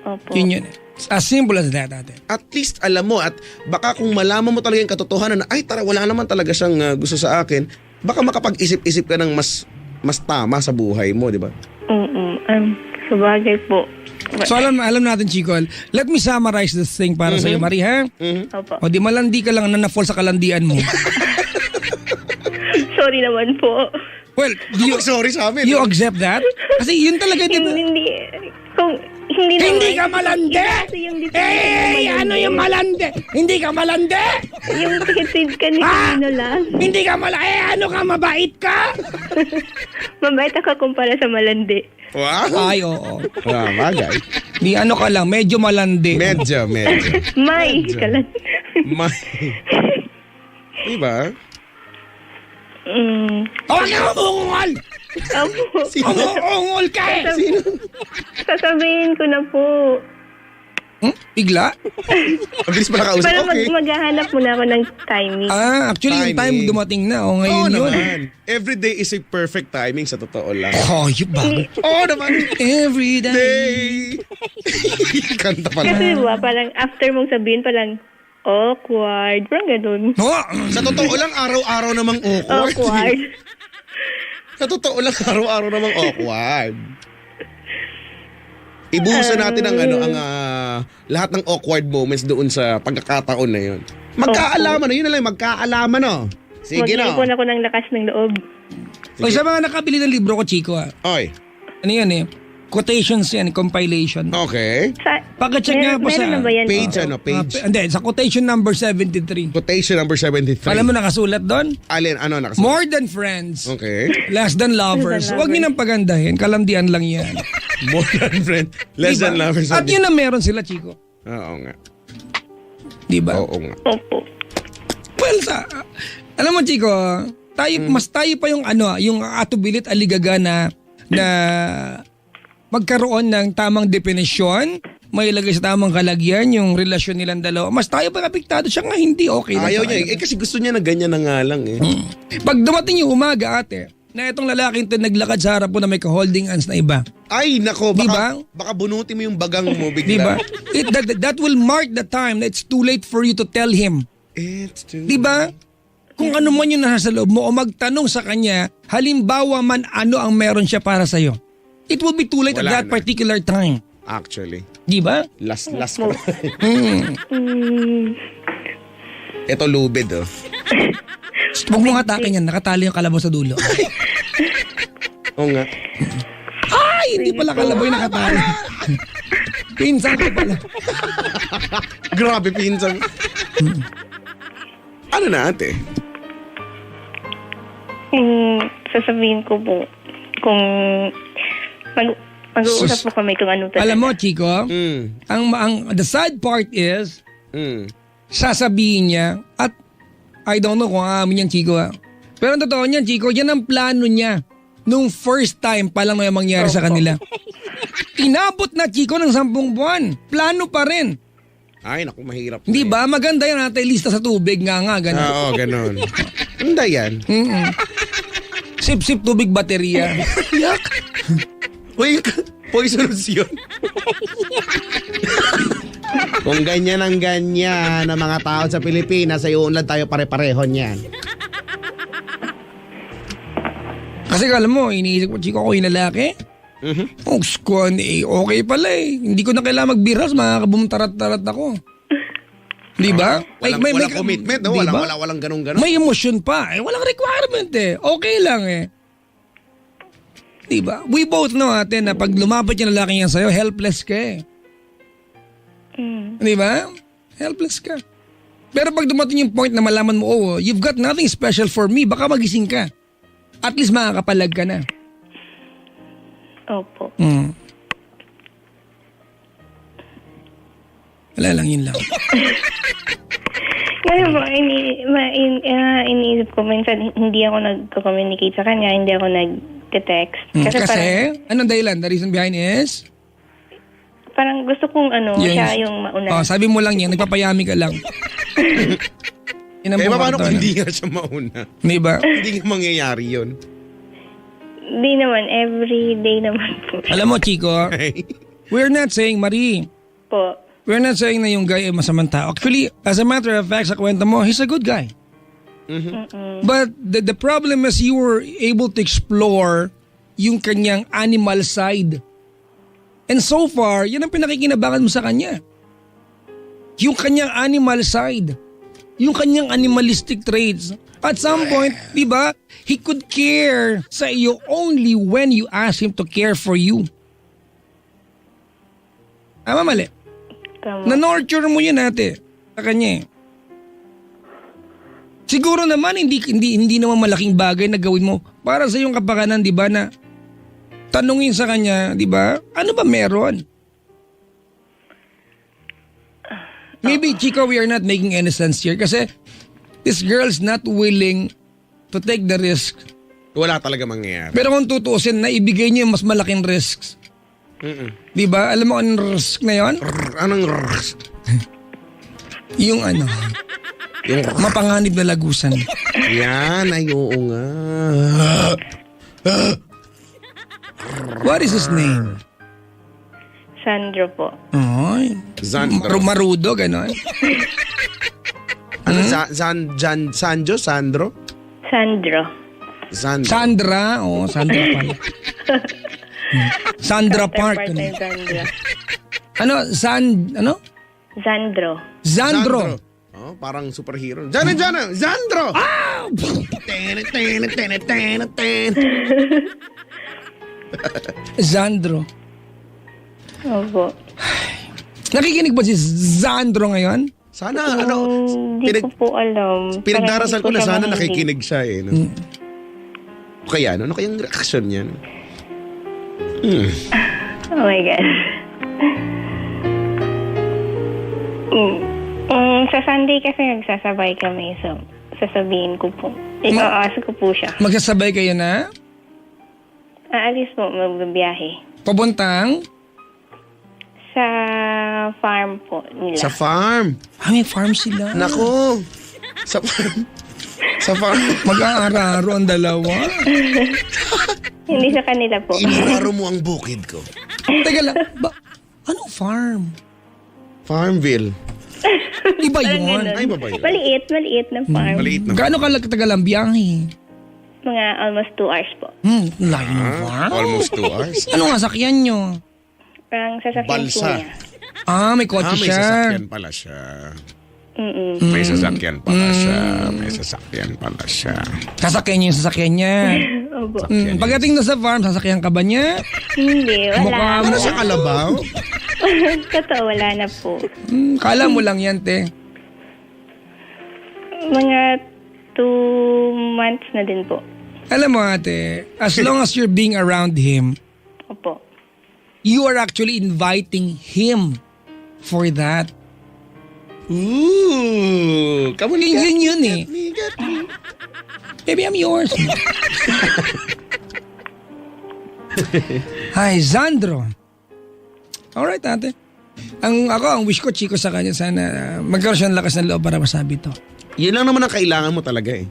opo. Yun. As simple as that, ate. At least alam mo, at baka kung malaman mo talaga yung katotohanan na ay tara wala naman talaga siyang gusto sa akin, baka makapag-isip-isip ka ng mas tama sa buhay mo, di ba? Sabagay po. So alam natin, Chico. Let me summarize this thing para sa'yo, Marie, ha? Opo. O di malandi ka lang na na-fall sa kalandian mo. Sorry naman po. Well, Sorry sa amin. you accept that? Kasi yun talaga, di ba? Hindi ka malandi! Kasi yung decision Ano yung malandi? Hindi ka malandi! Yung titid ka ni Pino lang. Hindi ka malandi! Ano ka, mabait ka? Mabait ako kumpara sa malandi. Wow. Ay, oo. Bagay. Di ano ka lang, medyo malandi. Medyo. May kalan. Diba? Huwag ka umungol! Opo. Umungol ka eh! Sasabihin ko na po. Bigla? Mabilis pala kausap. Para Okay. maghahanap muna ako ng timing. Actually, yung time Timing. dumating na. O, Oo ngayon yun. naman. Every day is a perfect timing sa totoo lang. Oh, yung bago. Oo naman. Every day. Day. Kanta pala. Kasi diba, parang after mong sabihin, parang awkward. Parang ganun. Oh, Sa totoo lang, araw-araw namang awkward. Awkward. Sa totoo lang, araw-araw namang awkward. Ibusan natin ang lahat ng awkward moments doon sa pagkakataon na yun. Magkaalaman na, yun na lang, magkaalaman no. Sige na. Mag-iipon ako ng lakas ng loob. o, sa mga nakabili ng libro ko, Chico, Oy, ano yan eh? Quotations yan, compilation. okay. Pagka-check nga po meron sa na ba yan? Page Oo. page. Hindi, sa quotation number 73. Quotation number 73. Alam mo nakasulat doon? Alin, ano nakasulat? More than friends. Okay. Less than lovers. Less than Huwag niyo nang pagandahin. Kalandian lang yan. More than friend. Less Diba? than lovers. At yun na meron sila, Chico. Oo nga. Di ba? Oo nga. Opo. Well, alam mo, Chico, mas tayo pa yung yung atubilit aligaga na magkaroon ng tamang definisyon, may ilagay sa tamang kalagyan yung relasyon nilang dalawa. Mas tayo pa apektado, siya nga hindi okay. Ayaw niya eh. Kasi gusto niya na ganyan na nga lang eh. Pag dumating yung umaga, ate, na itong lalaking to naglakad sa harap po na may ka-holding hands na iba. Ay, nako. Diba? Baka bunutin mo yung bagang mo Di bigla. ba? That will mark the time that it's too late for you to tell him. It's too... Di ba? Kung ano man yung nasa loob mo o magtanong sa kanya, halimbawa man ano ang meron siya para sa'yo. It will be too late Wala at that na. particular time. Actually. Di ba? Last ko. Ito lubid oh. Huwag mo hatakin yan, nakatali yung kalabaw sa dulo. Oo nga. Ay, hindi pala kalabaw yung nakatali. Pinsan ko pala. Grabe pinsan. Ano na ate? Sasabihin ko po kung mag-uusap po kami kung ano talaga. Alam mo, Chico, Mm. the sad part is, Mm. sasabihin niya, at I don't know kung amin yan, Chico. Pero ang totoo niyan, Chico, yan ang plano niya. Nung first time pa lang na yung mangyari sa kanila. Inabot na, Chico, ng 10 buwan. Plano pa rin. Ay, naku, mahirap. Hindi ba? Maganda yan natin lista sa tubig. Nga, ganun. Oo, ganun. Ganda yan. Sip-sip tubig baterya. Yak. Uy, poisonous yun. Kung ganyan ang ganyan ang mga tao sa Pilipinas, ay uunlad tayo pare-pareho niyan. Kasi alam mo, iniisip ko, Chico, ako yung lalaki. Oh, squad, okay pala eh. Hindi ko na kailangan magbiras, makakabumtarat-tarat ako. Di ba? Walang commitment, no? Di ba? Walang ganun-ganun. May emosyon pa. Walang requirement eh. Okay lang eh. Di ba? We both know ate na pag lumapit yung lalaki yan sa'yo, helpless ka eh. Di ba? Helpless ka. Pero pag dumating yung point na malaman mo, oh, you've got nothing special for me, baka magising ka. At least makakapalag ka na. Opo. Wala lang, yun lang. Ngayon po, iniisip ko, minsan hindi ako nag-communicate sa kanya, hindi ako nag-text. Kasi anong dahilan? The reason behind is? Parang gusto kong siya yung mauna. Oh, sabi mo lang yan, nagpapayami ka lang. Yan ang Kaya buong paano kung katotohanan. hindi nga siya mauna? Di ba? Hindi nga mangyayari yun. Di naman, everyday naman po. Alam mo, Chico, we're not saying, Marie, Po. we're not saying na yung guy ay masamang tao. Actually, as a matter of fact, sa kwento mo, he's a good guy. But the problem is you were able to explore yung kanyang animal side. And so far, yan ang pinakikinabangan mo sa kanya. Yung kanyang animal side. Yung kanyang animalistic traits. At some point, di ba, he could care sa iyo only when you ask him to care for you. Tama, mali? Tama. Na-nurture mo yan ate sa kanya eh. Siguro naman hindi naman malaking bagay na gawin mo para sa iyong kapakanan, di ba, na tanungin sa kanya, di ba, ano ba meron? Maybe, Chico, we are not making any sense here kasi this girl's not willing to take the risk. Wala talaga mangyayari. Pero kung tutuusin, naibigay niya yung mas malaking risks. Di ba? Alam mo anong risk na yon? Anong Yung mapanganib na lagusan. Yan, ay oo nga. What is his name? Sandro po. Ay, Sandro. marudo, gano'n. Ano, Sandro? Sandro. Sandra, Sandra pala. Sandra Park. Part-time Sandro. Ano? Sandro. Zandro. Oh, parang superhero. Jana, Sandro! Ah! Zandro. Opo. Nakikinig ba si Zandro ngayon? Sana, Hindi ko po alam. pinagdarasal ko Parang na hindi sana siya nakikinig siya eh. No? Kaya, ano kayang reaction yan? Oh my God. Sa Sunday kasi nagsasabay kami, so sasabihin ko po. I-ask ko po siya. Magsasabay kayo na? Aalis po, magbabiyahe. Pabuntang? Sa farm po nila. Sa farm. May farm sila. Nako. Sa farm. Sa farm. Mag-aararo ang dalawa. Hindi sa kanila po. Inararo mo ang bukid ko. Teka lang, anong farm? Farmville. Iba Parang yun. ganun. Ay, ba yun? Maliit na farm. Maliit na. Gaano katagal ang biyahe? Mga almost 2 hours po. Layo ng farm. Almost 2 hours. Ano nga sakyan nyo? Parang sasakyan po Balsa. niya. May kotse May siya. sasakyan pala siya. May sasakyan pala siya. May sasakyan pala siya. Sasakyan niya yung sasakyan niya. Opo. Pagdating na sa farm, sasakyan ka ba niya? Hindi, Mukha wala. mo. Ano siya kalabaw? Totoo, wala na po. Kala mo lang yan, te. Mga 2 months na din po. Alam mo ate, as long as you're being around him, Opo. you are actually inviting him for that. Ooh. Kamu Yun eh. Maybe I'm yours. Hi, Zandro. Alright, ate. Ang wish ko, Chico, sa kanya, sana magkaroon siya ng lakas ng loob para masabi to. Yun lang naman ang kailangan mo talaga eh.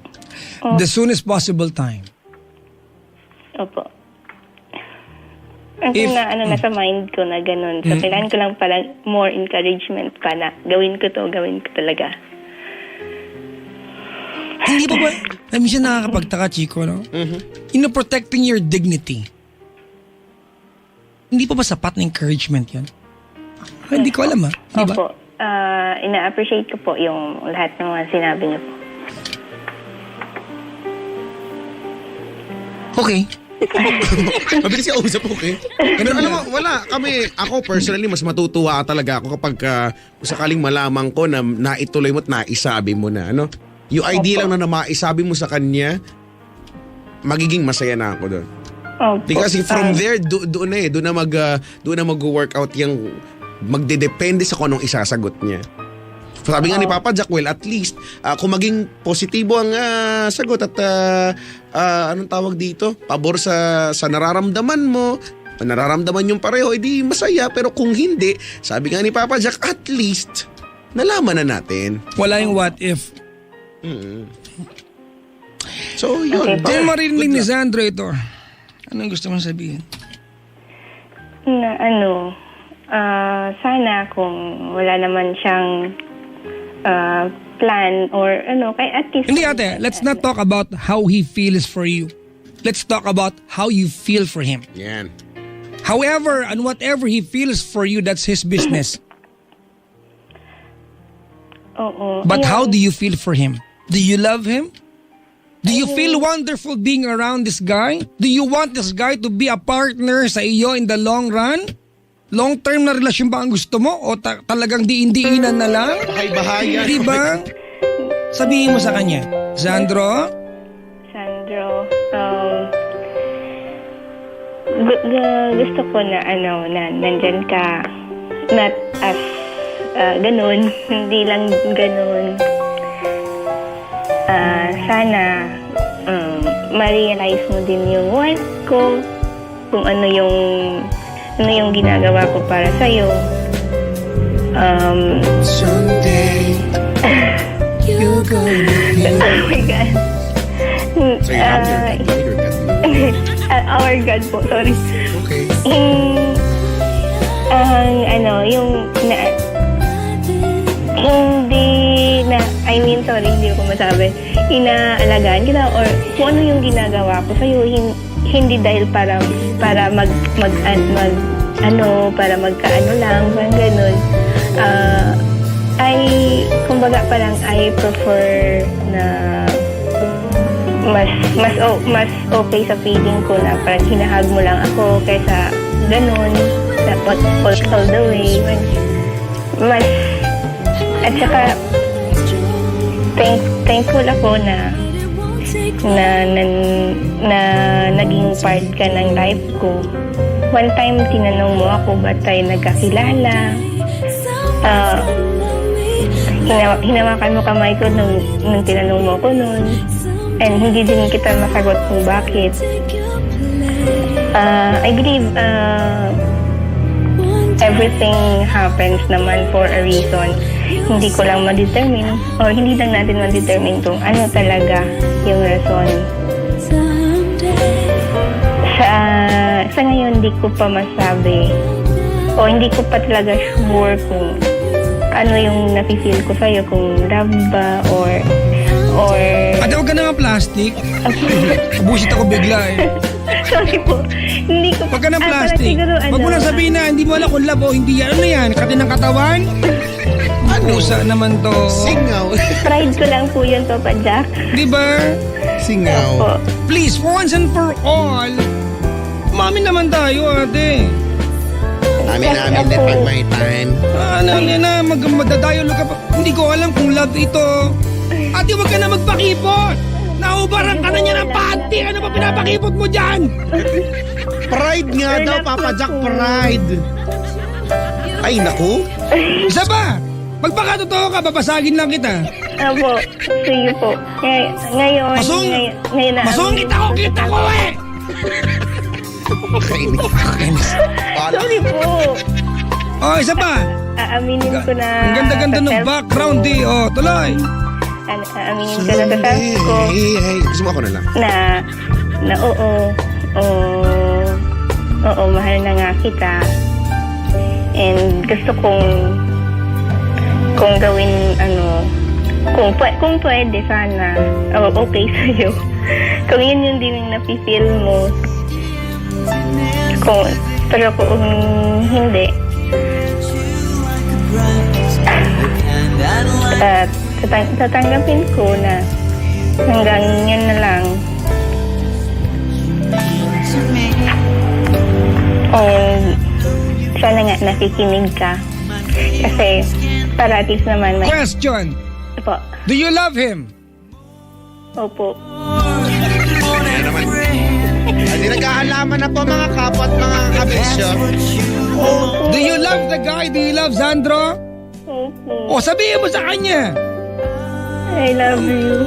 The soonest possible time. Opo. Ang nasa mind ko na ganun. So, kailangan ko lang pala more encouragement pa na gawin ko talaga. Hindi pa ba? Minsan nakakapagtaka, Chico, no? Protecting your dignity. Hindi pa ba sapat na encouragement yan? Hindi ko alam, ha? Di ba? Opo. Ina-appreciate ko po yung lahat ng mga sinabi niyo po. Okay. Mabilis ka usap, okay? Pero alam mo, wala. Ako personally, mas matutuwa talaga ako kapag kung sakaling malaman ko na naituloy mo at naisabi mo na, ano? Yung idea lang na maisabi mo sa kanya, magiging masaya na ako doon. Opo. Kasi from there, doon na mag-work out yung magdedepende sa kung anong isasagot niya. Sabi nga ni Papa Jack, well, at least, kung maging positibo ang sagot at anong tawag dito, pabor sa nararamdaman mo, nararamdaman yung pareho, edi masaya. Pero kung hindi, sabi nga ni Papa Jack, at least, nalaman na natin. Wala yung what if. So, yun. Okay, Diyan marinig ni Sandro ito. Anong gusto mong sabihin? Na sana kung wala naman siyang plan or kay at least... Hindi ate, let's not talk about how he feels for you. Let's talk about how you feel for him. Yan. However and whatever he feels for you, that's his business. Oo. But Ayun. how do you feel for him? Do you love him? Do you feel wonderful being around this guy? Do you want this guy to be a partner sa iyo in the long run? Long-term na relasyon ba ang gusto mo? O talagang diin-diinan na lang? Bahay-bahayan. Di ba? Sabihin mo sa kanya, Sandro, gusto ko na na nandyan ka, not as ganun, hindi lang ganun. Sana ma-realize mo din yung want ko, kung ano yung ginagawa ko para sa'yo. Someday, you're gonna be... Oh my God. So you have your God. Our God po, sorry. Okay. Hindi ko masabi. Inaalagaan kita or kung ano yung ginagawa ko sa'yo, hindi dahil para magkaano lang, parang ganun. Kumbaga parang I prefer na mas okay sa feeling ko na parang hinahag mo lang ako kaysa ganun, all the way. At saka thankful ako na naging part ka ng life ko. One time tinanong mo ako ba't tayo nagkakilala. Hinawakan mo kamay ko nung tinanong mo ko nun. And hindi din kita masagot kung bakit. I believe everything happens naman for a reason. Hindi ko lang ma-determine or hindi lang natin ma-determine kung ano talaga yung reason. Sa ngayon, hindi ko pa masabi o hindi ko pa talaga sure kung ano yung nafe-feel ko sa'yo, kung love ba or Ate, huwag ka na nga plastic. Busit ako bigla eh. sorry po. Hindi ko Huwag ka na plastic. siguro, Huwag mo na sabihin na hindi mo alam kung love o hindi yan. Ano yan? Kati ng katawan? Pusa naman to. Singaw. pride ko lang po yun, Papa Jack. Di ba? Singaw. Po. Please, for once and for all, umamin naman tayo, ate. Amin that pag may time. Magdadayalo ka pa. Hindi ko alam kung love ito. Ate, huwag ka na magpakipot. Naubaran ka na niya ng panty. Ano ba pinapakipot mo dyan? Pride nga daw, Papa Jack, pride. Ay, naku. Isa ba? Magpakatotoo ka, babasagin lang kita. Opo, sige po. Ngayon, ngayon na. Masungit ako, kita ko eh! Kainis. Sorry po. Oh, isa pa. Aaminin ko na. Ang ganda-ganda sa ng self background ko. eh. Oh, tuloy. Aaminin ko na sa self ko Hey, gusto mo ako na lang. na oo, mahal na nga kita. And gusto kong gawin kung pwede sana okay sa'yo. Kung yun yung din yung nafe-feel mo. Pero kung hindi, tatanggapin ko na hanggang yan na lang. Sana nga nakikinig ka. Kasi parating naman may... Question. Opo. Do you love him? Opo. Nagkakalaman na po mga kapwa at mga kabisyo. Do you love the guy? Do you love Sandro? Opo. O, sabihin mo sa kanya. I love you.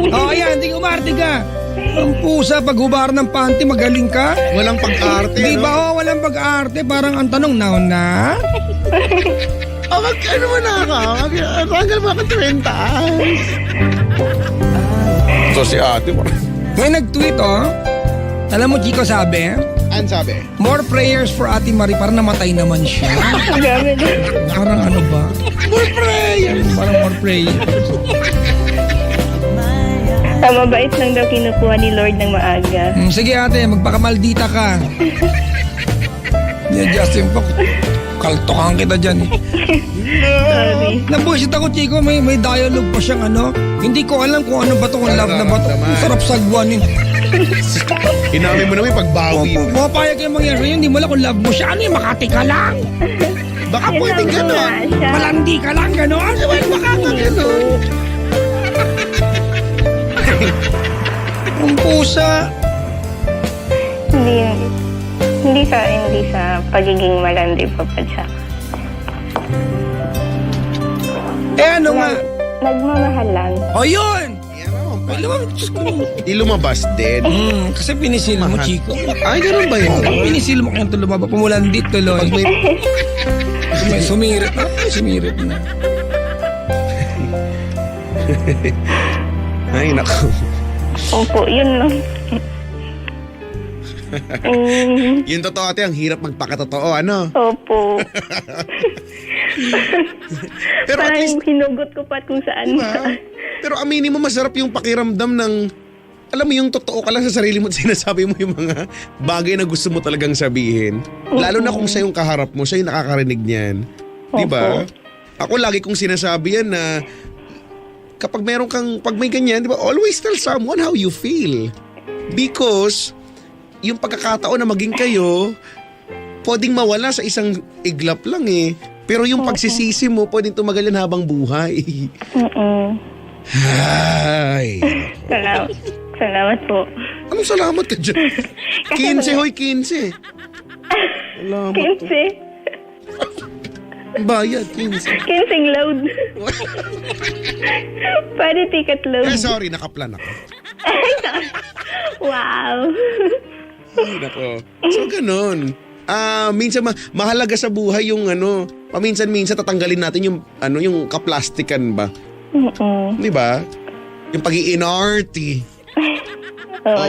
O, ayan, hindi umarte ka. Ang pusa, pag hubar ng panty, magaling ka. Walang pag-arte, Di no? ba, walang pag-arte. Parang ang tanong, now na? Ano mo na ako? Tanggal mo ako 30. So si ate mo. May nag-tweet, oh. Alam mo, Chico, sabi, Ano sabi? more prayers for Ate Marie. Parang namatay naman siya. Grabe na. Parang ano ba? More prayers! Parang more prayers. Mabait lang daw kinukuha ni Lord ng maaga. Sige ate, magpakamaldita ka. Yan, Justin, kaltokan kita dyan eh. Sorry. Nabuisit ako, Chico, may dialogue pa siyang ano. Hindi ko alam kung ano ba to, kung love na ba to. Ang sarap sagwanin. Inamin mo naman yung pagbawi mo. Pumapayag kayo mangyari yun, hindi mo alam kung love mo siya. Ano yung Makati ka lang? Baka pwedeng Love gano'n. nga siya. Malandi ka lang, gano'n? Well, baka ka gano'n. Ang pusa. Hindi sa pagiging malandi pa pa siya. Eh ano nga? Nagmamahal lang. O yun! Yan naman pa. Alam mo, Diyos ko. Di lumabas din. Kasi pinisil mo, Chico. Ay, gano'n ba yun? Pag pinisil mo kayong lumabas, pumulandit tuloy. May Sumirit na. Sumirit na. Ay, naku. Opo, yun lang. Yung totoo ate, ang hirap magpakatotoo, ano? Opo. Pero at Parang least, hinugot ko pa kung saan. pero aminin mo, masarap yung pakiramdam ng, alam mo yung totoo ka lang sa sarili mo at sinasabi mo yung mga bagay na gusto mo talagang sabihin. Lalo na kung siya yung kaharap mo, siya yung nakakarinig niyan. Di ba? Ako lagi kong sinasabi yan na kapag meron kang, pag may ganyan, di ba, always tell someone how you feel. Because, yung pagkakataon na maging kayo, pwedeng mawala sa isang iglap lang eh. Pero yung pagsisisi mo, pwedeng tumagal yan habang buhay. Ay. Salamat po. Anong salamat ka dyan? 15, hoy, 15. Salamat po. 15. Bayad, 15. 15 load. Pwede ticket load. Eh, sorry, nakaplan ako. Wow. Ay, nako. So, ganun. Minsan mahalaga sa buhay yung ano, paminsan-minsan tatanggalin natin yung ano, yung kaplastikan ba? Di ba? Yung pag-i-inarty. Oo,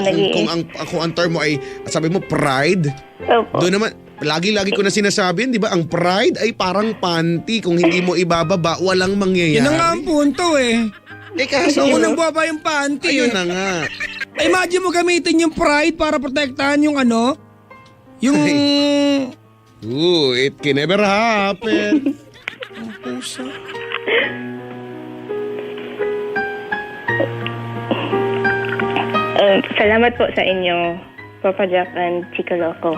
Kung ang term mo ay, sabi mo, pride. Opo. Doon naman, lagi-lagi ko na sinasabi, di ba? Ang pride ay parang panty. Kung hindi mo ibababa, walang mangyayari. Yun na nga ang punto eh. Kaso, So, unang baba yung panty ayun eh. na nga. Imagine mo gamitin yung pride para protektahan yung ano? Yung... Ooh, it can never happen. Ang pusa. Salamat po sa inyo, Papa Jack and Chico Loco.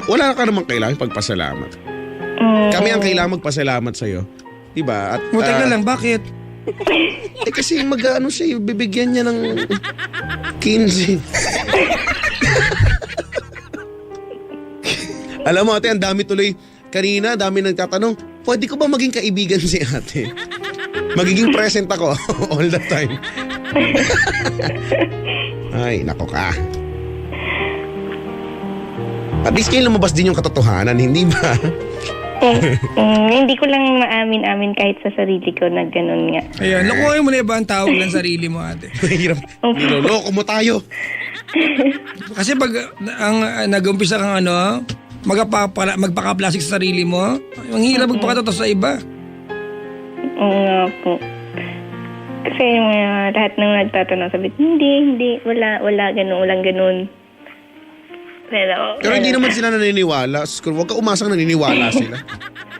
Wala ka namang kailangan pagpasalamat. Kami ang kailangan magpasalamat sa'yo. Diba? At, Teka lang, bakit? kasi mag-ano siya, bibigyan niya ng 15. Alam mo ate, ang dami tuloy. Kanina, dami nagtatanong, pwede ko ba maging kaibigan si ate? Magiging present ako all the time. Ay, nako ka. At least kayo lumabas din yung katotohanan, hindi ba? Hindi ko lang maamin-amin kahit sa sarili ko na ganun nga. Ayan, nakuha mo na ba ang tawag ng sarili mo, ate? Mahirap. Niloloko mo tayo. Kasi pag nag-umpisa kang ano, magpaka-plastic sa sarili mo, ang hirap magpakatotoo sa iba. Oo nga po. Kasi lahat ng nagtatanong sabi, hindi, wala ganun, walang ganun. Pero hindi naman sila naniniwala. Huwag ka umasang naniniwala sila.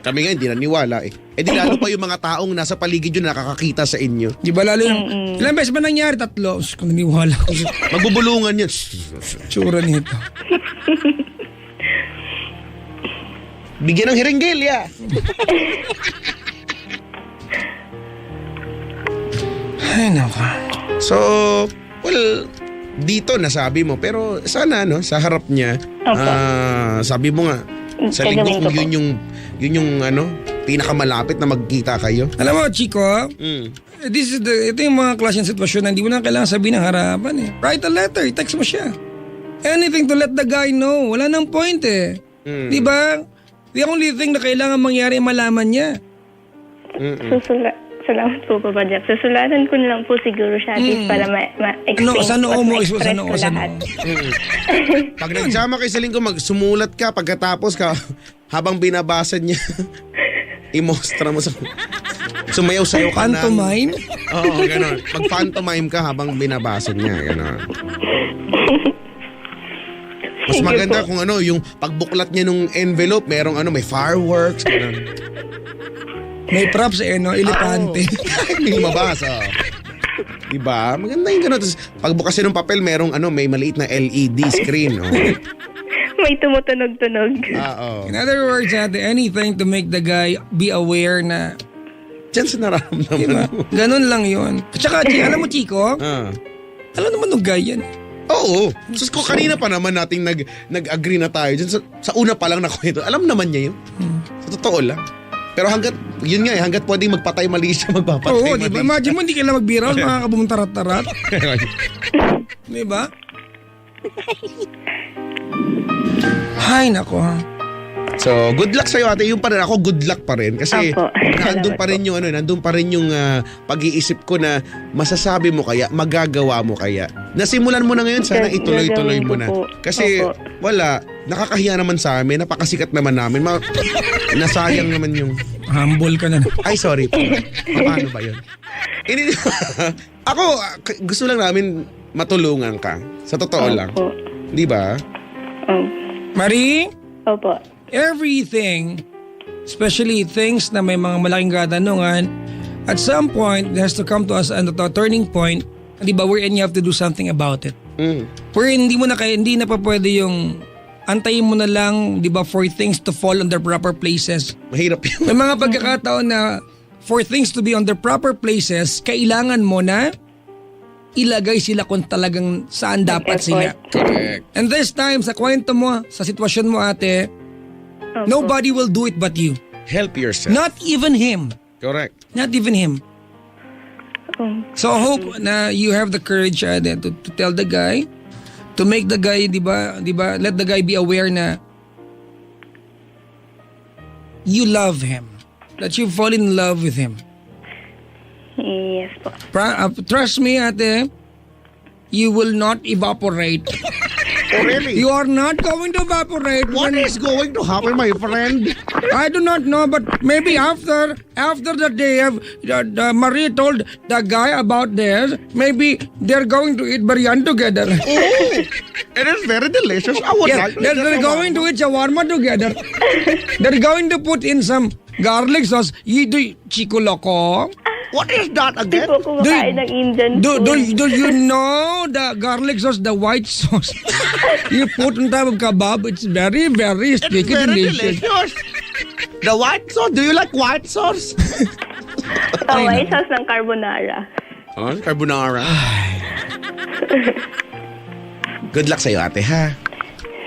Kami nga hindi naniniwala eh. Eh di lalo pa yung mga taong nasa paligid yun nakakakita sa inyo. Di ba lalo yung, ilang beses ba nangyari? 3. Kung naniwala ko sa Magbubulungan yan. tsura nito. Bigyan ng hiringgelya. Ay, naka. So, Well, dito nasabi mo, pero sana sa harap niya, Opo. sabi mo nga, sa linggo Gagawin ko kung yun yung pinakamalapit na magkita kayo. Alam mo, Chico, Mm. ito yung mga klaseng sitwasyon na hindi mo na kailangan sabihin ng harapan eh. Write a letter, text mo siya. Anything to let the guy know. Wala nang point eh. Di ba? The only thing na kailangan mangyari malaman niya. Salamat po, Papa Jack. Susulatan ko na lang po siguro siya at least para ma-explain Ano, sa noo mo, ma-express sa noo, ko sa lahat. noo. Pag nagsama kayo sa linggo, sumulat ka pagkatapos ka, habang binabasa niya, imostra mo sa... Sumayaw-sayaw ka na. Pantomime? Oo, gano'n. Mag-pantomime ka habang binabasa niya, gano'n. Mas Thank you maganda po. kung yung pagbuklat niya nung envelope, merong may fireworks, gano'n. May props elepante. Hindi mabasa. Diba? Maganda yung gano'n. Tapos pagbukas niya ng papel, merong may maliit na LED screen. Oh. May tumutunog-tunog. Oo. In other words, anything to make the guy be aware na, Diyan sa nararamdaman diba? mo. Ganun lang yun. At saka, alam mo, Chico, alam naman ng guy yan. Oo. So, kanina pa naman nating nag-agree na tayo dyan. Sa una pa lang na kwento. Alam naman niya yun. Sa totoo lang. Pero hanggat pwedeng magpatay mali siya, magpapatay Oo, mali diba? siya. Imagine mo, hindi kailangan magbiraw, makakabumong tarat-tarat. Diba? Hay, nako ha. So, good luck sa'yo ate. Yung pa rin ako, good luck pa rin. Kasi Apo. nandun pa rin yung pag-iisip ko na masasabi mo kaya, magagawa mo kaya. Nasimulan mo na ngayon, sana ituloy-tuloy mo na. Gagawin ko po. Kasi Opo. wala, nakakahiya naman sa amin, napakasikat naman namin. Nasayang naman yung... Humble ka na. Ay, sorry po. Paano ba yun? Ako, gusto lang namin matulungan ka. Sa totoo lang. Opo. Di ba? Marie, Opo. everything, especially things na may mga malaking katanungan, at some point, it has to come to us a turning point, di ba, wherein you have to do something about it. Wherein hindi na pa pwede yung antayin mo na lang, di ba, for things to fall on their proper places. Mahirap yun. May mga pagkakataon na for things to be on their proper places, kailangan mo na ilagay sila kung talagang saan dapat sila. Correct. And this time, sa kwento mo, sa sitwasyon mo ate, Opo. nobody will do it but you. Help yourself. Not even him. Correct. Not even him. So I hope na you have the courage to tell the guy, to make the guy, di ba, let the guy be aware na you love him. That you fall in love with him. Yes po. Trust me ate, you will not evaporate. Oh, really? You are not going to evaporate. What is going to happen, my friend? I do not know, but maybe after the day of Marie told the guy about this, maybe they're going to eat biryani together. Oh, it is very delicious. I would Yeah, like to they're going to eat shawarma together. They're going to put in some garlic sauce. Chico Loco. What is that Hindi again? po kumakain ng Indian food. Do you know the garlic sauce, the white sauce? You put on top of kebab. It's very, very sticky, delicious. The white sauce? Do you like white sauce? White sauce ng carbonara. Oh, carbonara. Good luck sa'yo, ate, ha?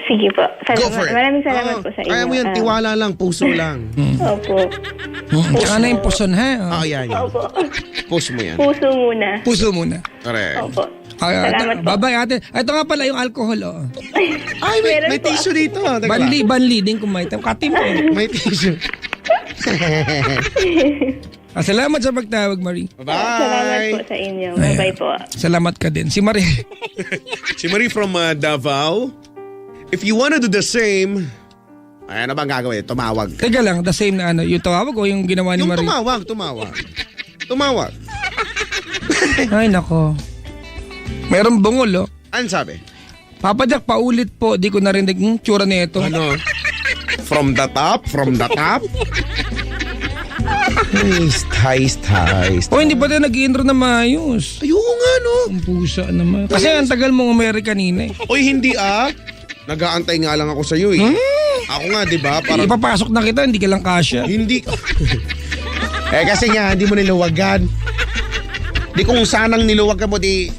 Sige po. Go for it. Maraming salamat po sa inyo. Kaya mo yan, tiwala lang, puso lang. Opo. Tsaka na yung puson, ha? Oh, yan. Opo. Puso mo yan. Puso muna. Puso muna. Correct. Opo. Ay, Salamat po. bye-bye ate. Ito nga pala yung alcohol, oh. Ay, Meron may po. tissue dito. Teka lang. Banli din kung may katim mo. May tissue. Salamat sa pagtawag, Marie. Salamat po Bye. sa inyo. Bye-bye po. Salamat ka din. Si Marie. Si Marie from Davao. If you wanna do the same, ay, ano bang gagawin? Tumawag ka. Teka lang, the same na yung tawag o yung ginawa ni Yung Marie? tumawag. Ay, nako. Merong bungol, oh. Ano sabi? Papa Jack, paulit po. Di ko narinig yung tsura nito. Ano? From the top? Heist. O, hindi pa tayo nag-intro na maayos. Ayoko nga, no? Ang pusa naman. Kasi ang tagal mong umeri kanina, eh. Oy, hindi nag-aantay nga lang ako sa iyo, eh. Ako nga, di ba? Parang Ipapasok na kita, hindi ka lang kasya. hindi. Kasi nga, hindi mo niluwagan. Di kung sanang niluwagan mo, di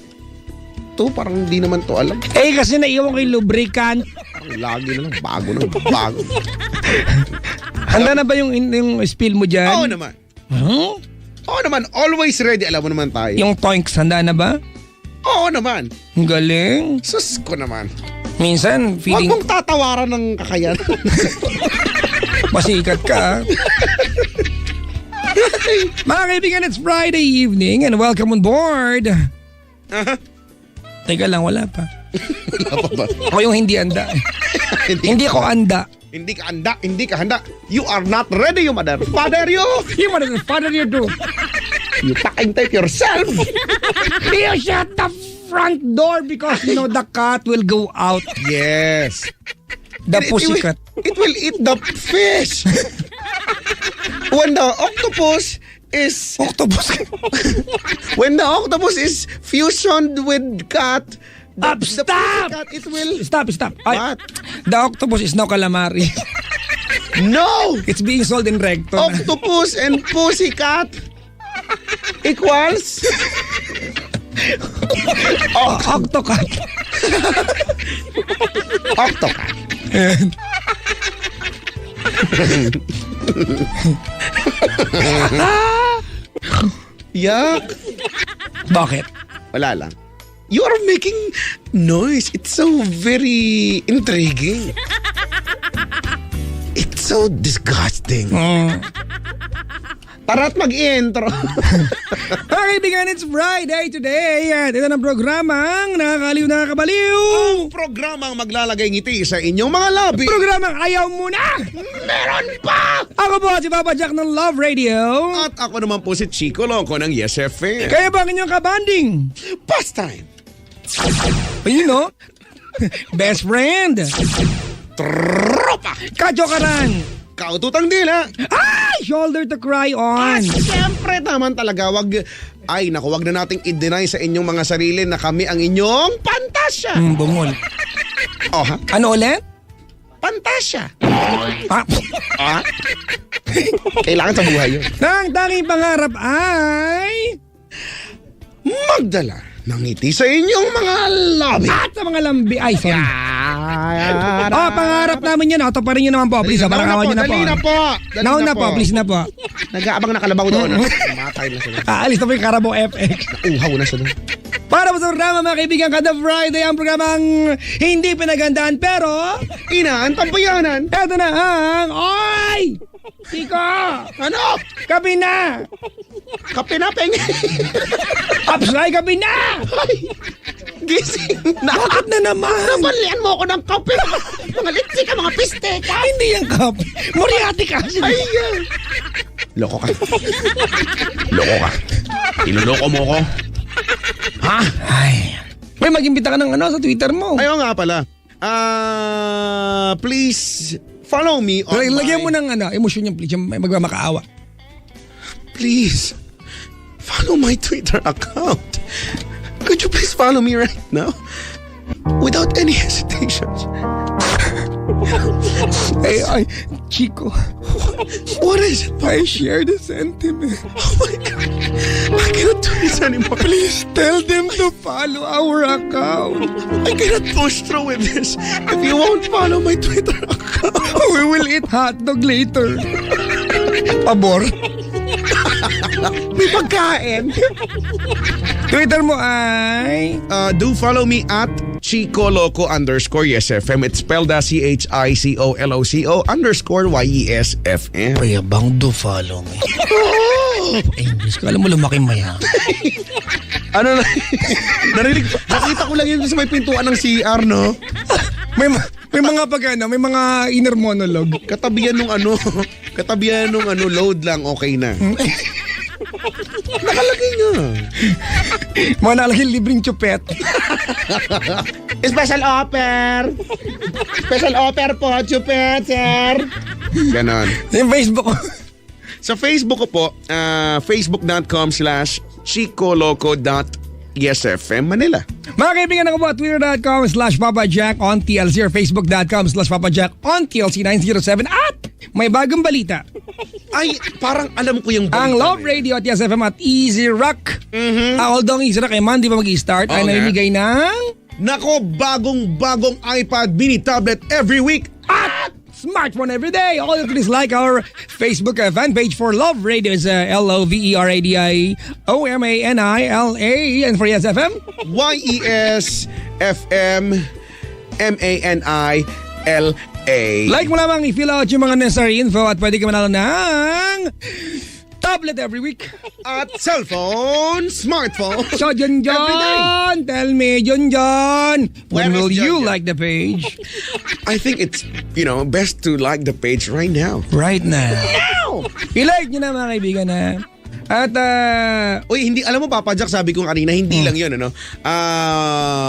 to? Parang hindi naman to alam. Eh kasi naiwan ko yung lubricant. Parang lagi na lang, bago. Handa na ba yung spill mo dyan? Oo naman. Huh? Oo naman, always ready. Alam mo naman tayo. Yung toinks, handa na ba? Oo naman. Ang galing. Sus ko naman. Minsan, Huwag feeling mong tatawaran ng kakayan. pasikat ka. Mga kaibigan, it's Friday evening and welcome on board. Teka lang, wala pa. Wala pa ba? Ako yung hindi anda. Hindi ako anda. Hindi ka handa. You are not ready, you mother. Father, you! You father you do. You fucking type yourself! You shut the front door because you know the cat will go out. Yes. The pussycat. It will eat the fish. When the octopus is... Octopus. When the octopus is fusioned with cat... Stop! Cat, it will... Stop. Ay, What? the octopus is now calamari. No! It's being sold in Recto. Octopus and pussycat equals... Octocat. Octocat. Yuck. Bakit? Wala lang. You are making noise. It's so very intriguing. It's so disgusting. Tara't mag-intro. Mga kaibigan, it's Friday today. At ito ng programang nakakaliw nakakabaliw. Ang programang maglalagay ngiti sa inyong mga labi. Programang ayaw mo na. Meron pa! Ako po si Papa Jack ng Love Radio. At ako naman po si Chico Loco ng Yes FM. Kaya ba ang inyong kabanding? Pastime. You know, best friend. Tropa. Kajokaran. Kaututang dila. Ay! Shoulder to cry on. Siyempre naman talaga, wag na nating i-deny sa inyong mga sarili na kami ang inyong pantasya. Bungol. Oh, ha? Ano ulit? Pantasya. Ah, Kailangan sa buhay yun. ang tanging pangarap ay... Magdala ng ngiti sa inyong mga labi. At sa mga lambi. Ay, sorry. Pangarap namin yan. Ito pa rin yun naman po. Please, parang awan nyo na po. Dali na po. Nauna po, please na po. Nag-aabang na kalabaw doon. Matay na sila. Aalis na po yung Carabao FX. Uhaw na sila. Para po sa programa mga kaibigan, kada Friday ang programang hindi pinagandaan pero Inaantabayanan. eto na ang Oy! Chico! Ano? Kapi na! Kape na, peng. Upside kapi na! Gising na. Bakit na naman? Nabalian mo ako ng kape. Mga litsi ka, mga piste. Hindi yan kapi. Moriarty kasi. Ayan. Loko ka. Loko ka. Iloloko mo ko. Ha? Ay. May mag-imbita ka ng ano sa Twitter mo. Ayaw nga pala. Please follow me on Lagyan mo ng ano, emosyon yung please. May magmamakaawa. Please follow my Twitter account. Could you please follow me right now? Without any hesitations. Ay, Chico. What is it? I share the sentiment. Oh my God. I cannot do this anymore. Please tell them to follow our account. I cannot push through with this if you won't follow my Twitter account. We will eat hotdog later. Pabor. May pagkain. Twitter mo ay... Do follow me at Chico Loco _YesFM. It's spelled as CHICOLOCO_YESFM. Payabang do follow me. English ko. Alam mo, lumaki maya. Ano na? Nakita ko lang yun sa may pintuan ng CR, no? May mga pagano, may mga inner monologue. Katabihan nung load lang, okay na. Nakalagay nga. Mga nakalagay libreng chupet. Special offer! Special offer po, chupet, sir! Ganon. Yung Facebook ko. Sa Facebook ko po, facebook.com/chicoloco.yesfm Manila. Mga kaibigan ako po, twitter.com/PapaJack on TLC or facebook.com/PapaJack on TLC907 at may bagong balita. Ay, parang alam ko yung Ang balita Love na yun. Radio at Yes FM at Easy Rock. Although ang Easy Rock ay Monday pa mag-i-start, Oo ay nga. namimigay ng Nako, bagong iPad mini tablet every week. at smartphone every day. All you please like our Facebook fan page for Love Radio is LOVERADIOMANILA, and for Yes FM, YESFMMANILA. like mo lamang i-fill out yung mga necessary info at pwede ka manalo ng tablet every week. At cellphone, smartphone. So, John, tell me, John, Where when will is you John? like the page? I think it's, best to like the page right now. Right now. I-like nyo na mga kaibigan ha. At, Uy, hindi, alam mo Papa Jack, sabi ko kanina, hindi lang yun,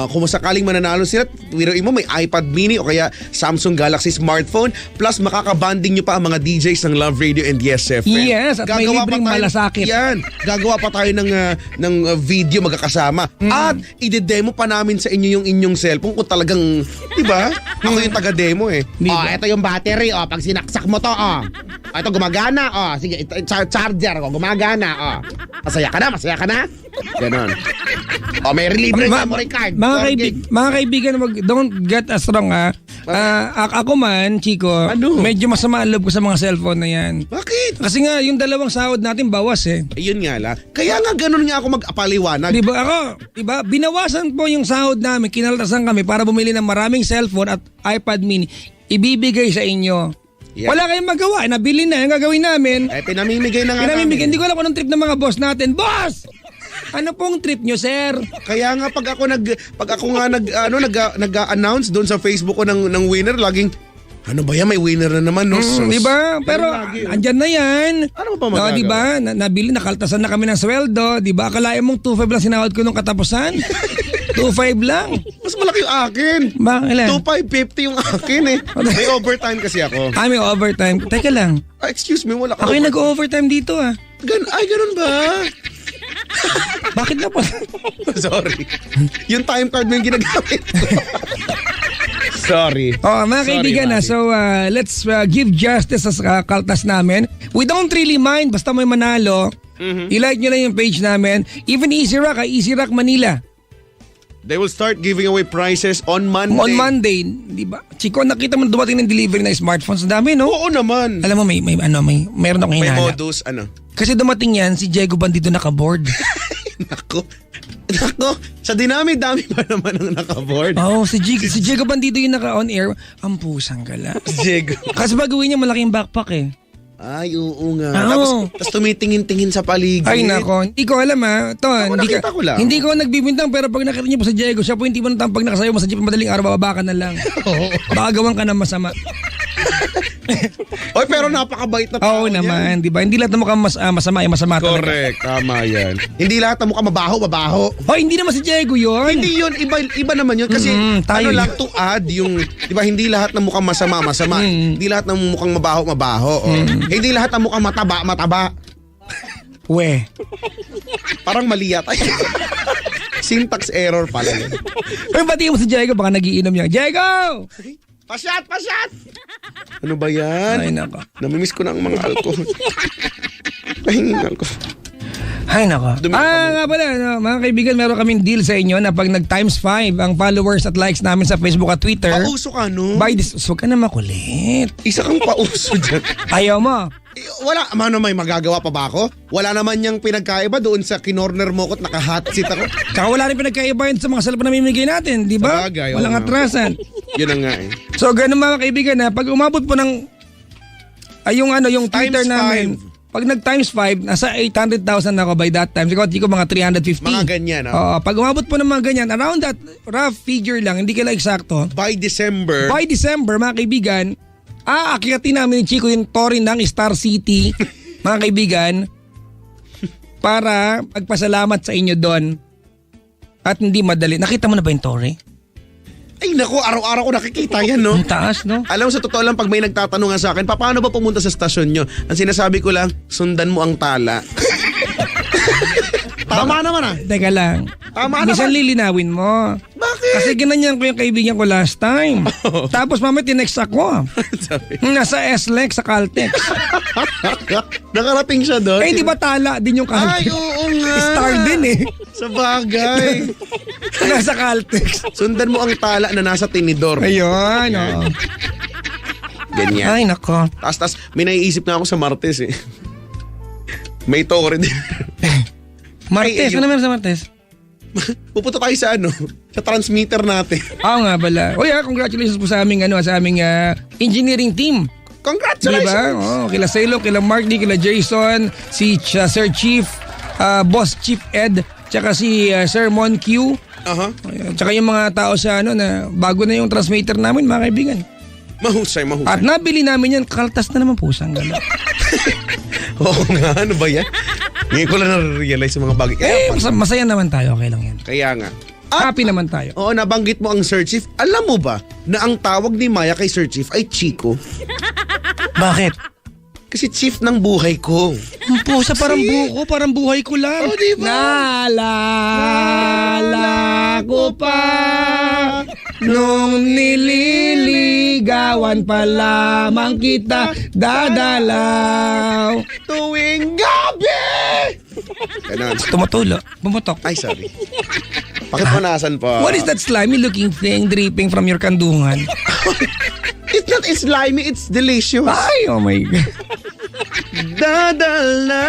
kung sakaling mananalo sila, wiruin mo, may iPad mini o kaya Samsung Galaxy smartphone, plus makakabanding nyo pa ang mga DJs ng Love Radio and Yes FM. Yes, at may libreng malasakit. Yan, gagawa pa tayo ng video magkakasama. At ide-demo pa namin sa inyo yung inyong cellphone kung talagang, di ba? Ako yung taga-demo eh. Oh, ito yung battery. Oh, pag sinaksak mo to, oh. Ito gumagana. Oh, sige, charger ko, gumagana. Oh. Masaya ka na? Ganon. Oh, may libre memory card. Mga kaibigan, don't get us wrong ha. Ako man, Chico, Ano? medyo masama ang loob ko sa mga cellphone na yan. Bakit? Kasi nga, yung dalawang sahod natin bawas eh. Ayun nga lang. Kaya nga ganon nga ako mag-apaliwanag. Di ba binawasan po yung sahod namin, kinaltasan kami para bumili ng maraming cellphone at iPad mini. Ibibigay sa inyo. Yeah. Wala kayong magawa, nabili na, yung gagawin namin. Pinamimigay na nga Pinamimigay, namin. hindi ko alam kung anong trip ng mga boss natin. Boss! Ano pong trip nyo, sir? Kaya nga pag ako nag-announce doon sa Facebook ko ng winner, laging ano ba yan, may winner na naman, no? Sus. Di ba? Pero lagi, andyan na yan. Ano pa magagawa? Di ba? Nabili, nakaltasan na kami ng sweldo. Di ba? Akalain mong 2.5 lang sinahod ko nung katapusan? 2.5 lang. Mas malaki yung akin. Bakit ilan? 2,550 yung akin eh. May overtime kasi ako. May overtime. Teka lang. Excuse me, wala ka. Ako yung nag-overtime dito ah. Ganun ba? Bakit na po? Sorry. Yung time card mo yung ginagamit ko. Sorry. Mga Sorry, kaibigan na. Maki. So let's give justice sa kaltas namin. We don't really mind basta may manalo. I-like nyo lang yung page namin. Even Easy Rock, Easy Rock Manila. They will start giving away prizes on Monday. On Monday, di ba? Chico, nakita mo dumating ng delivery ng smartphones. Ang dami, no? Oo naman. Alam mo, meron akong May hinala. modus, ano? Kasi dumating yan, si Diego Bandido naka-board. Nako. Sa dinami-dami pa naman ang naka-board. Si Diego Bandido yung naka-on air. Ang pusang gala. Diego. Kasi baguhin niya malaking backpack eh. Ay, oo nga. Oo. Tapos tumitingin-tingin sa paligid. Ay nako, hindi ko alam ha. nakita ko lang. Hindi ko nagbibintang pero pag nakita niyo po sa Diego, siya po yung tipo ng pag nakasayo mo sa jeep madaling araw, bababa ka na lang. Baka gawan ka ng masama. Oy, pero napakabait na tao Oo naman, di ba? Hindi lahat ng mukhang masama ay masama talaga. Correct, tama yan. Hindi lahat ng mukha mabaho. Hindi naman si Diego yun. Hindi yun, iba naman yun. Kasi tayo lang yun. to add yung, di ba, hindi lahat ng mukhang masama. Hindi lahat ng mukhang mabaho. Oh. Hindi lahat ng mukhang mataba. We. Parang mali yata. Syntax error pala yun. Pero pati mo si Diego, baka nagiinom niya. Diego! Pasyat! Ano ba yan? Ay nako. Namimiss ko na ang mga alcohol. Pahingin alcohol. Ay nako. Dumi ka Nga pala, mga kaibigan, meron kaming deal sa inyo na pag nag-times 5 ang followers at likes namin sa Facebook at Twitter. Pauso ka, no? Huwag ka na makulit. Isa kang pauso dyan. Ayaw mo. Wala, may magagawa pa ba ako? Wala naman niyang pinagkaiba doon sa kinorner mo ko't naka-hot seat ako. Tsaka wala rin pinagkaiba yun sa mga cellphone na mamimigay natin, di ba? Sabagay, oo Walang nga. atrasan. Yun ang nga eh. So, ganun mga kaibigan na pag umabot po ng yung Twitter Times namin, pag nag-times 5, nasa 800,000 na ako by that time. Siguro ko mga 350. Mga ganyan, Oo, pag umabot po ng mga ganyan, around that rough figure lang, hindi kailan eksakto. By December, Mga kaibigan, aakyatin namin ni Chico yung Torin ng Star City, mga kaibigan, para magpasalamat sa inyo doon. At hindi madali. Nakita mo na ba yung Tori? ay nako, araw-araw ko nakikita yan, no? Ang taas, no? Alam mo, sa totoo lang, pag may nagtatanong nga sa akin, paano ba pumunta sa stasyon nyo? Ang sinasabi ko lang, sundan mo ang tala. Tama naman ah. Teka lang. Tama Minsan naman. lilinawin mo. Bakit? Bakit? Kasi ginanyan ko yung kaibigan ko last time. Tapos mamaya tinext ako. Sabi. Nasa SLEX sa Caltex. Nakarating siya doon. Eh, di ba tala din yung Ay, Caltex? oo nga. Star din eh. Sa bagay. Nasa Caltex. Sundan mo ang tala na nasa tinidor. Ayun, oo. Ganyan. Ay, nako. Tas, may naiisip na ako sa Martes eh. May tore din. Martes, Ay, ano meron sa Martes? Pupunta tayo sa sa transmitter natin. Oo nga pala. Congratulations po sa aming, engineering team. Congratulations! Diba? Kila Selo, kila Mark D, kila Jason, si Sir Chief, Boss Chief Ed, tsaka si Sir Mon Q. Aha. Tsaka yung mga tao sa na bago na yung transmitter namin, mga kaibigan. Mahusay. At nabili namin yan, kaltas na naman po sang gano'n. Oo nga, ano ba yan? Ngayon ko lang na-realize yung mga bagay. Masaya naman tayo, okay lang yan. Kaya nga. Happy naman tayo. Oo, nabanggit mo ang Sir Chief. Alam mo ba na ang tawag ni Maya kay Sir Chief ay Chico? Bakit? Kasi chief ng buhay ko. Pusa, parang buko, parang buhay ko lang. Oh, diba? Naalala ko pa nung nililigawan pa lamang kita dadalaw. Tuwing gabi! Ganon. Tumutulo, bumutok. Ay, sorry. Bakit manasan pa? What is that slimy looking thing dripping from your kandungan? It's not slimy, it's delicious. Ay, oh my God.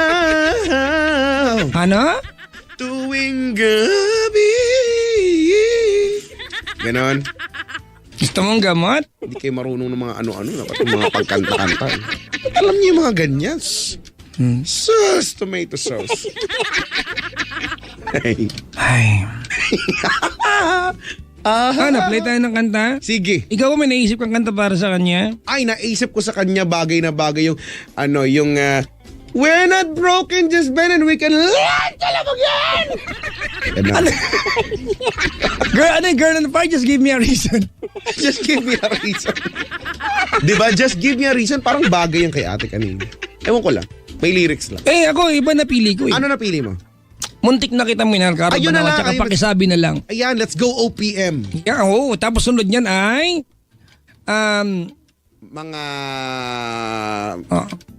Dadalaw Ano? tuwing gabi. Ganon. Gusto mong gamot? Hindi kayo marunong ng mga ano-ano. Dapat yung mga pagkanta-kanta. Alam niyo yung mga ganyan. Sauce, tomato sauce. Ay. Ay. Ano, play tayo ng kanta? Sige. Ikaw ba may naisip kang kanta para sa kanya? Ay, naisip ko sa kanya bagay na bagay yung we're not broken, just bend and we can learn to love again! Ano? Girl on fire, just give me a reason. Just give me a reason. Diba? Just give me a reason. Parang bagay yung kay ate kanina. Ewan ko lang. May lyrics lang. Eh, ako, iba napili ko eh. Ano napili mo? Muntik na kita minahal, karap Ayun na na ako, lang, tsaka ayun. pakisabi na lang. Ayan, let's go OPM. Yeah, oo. Tapos sunod niyan ay, Mga...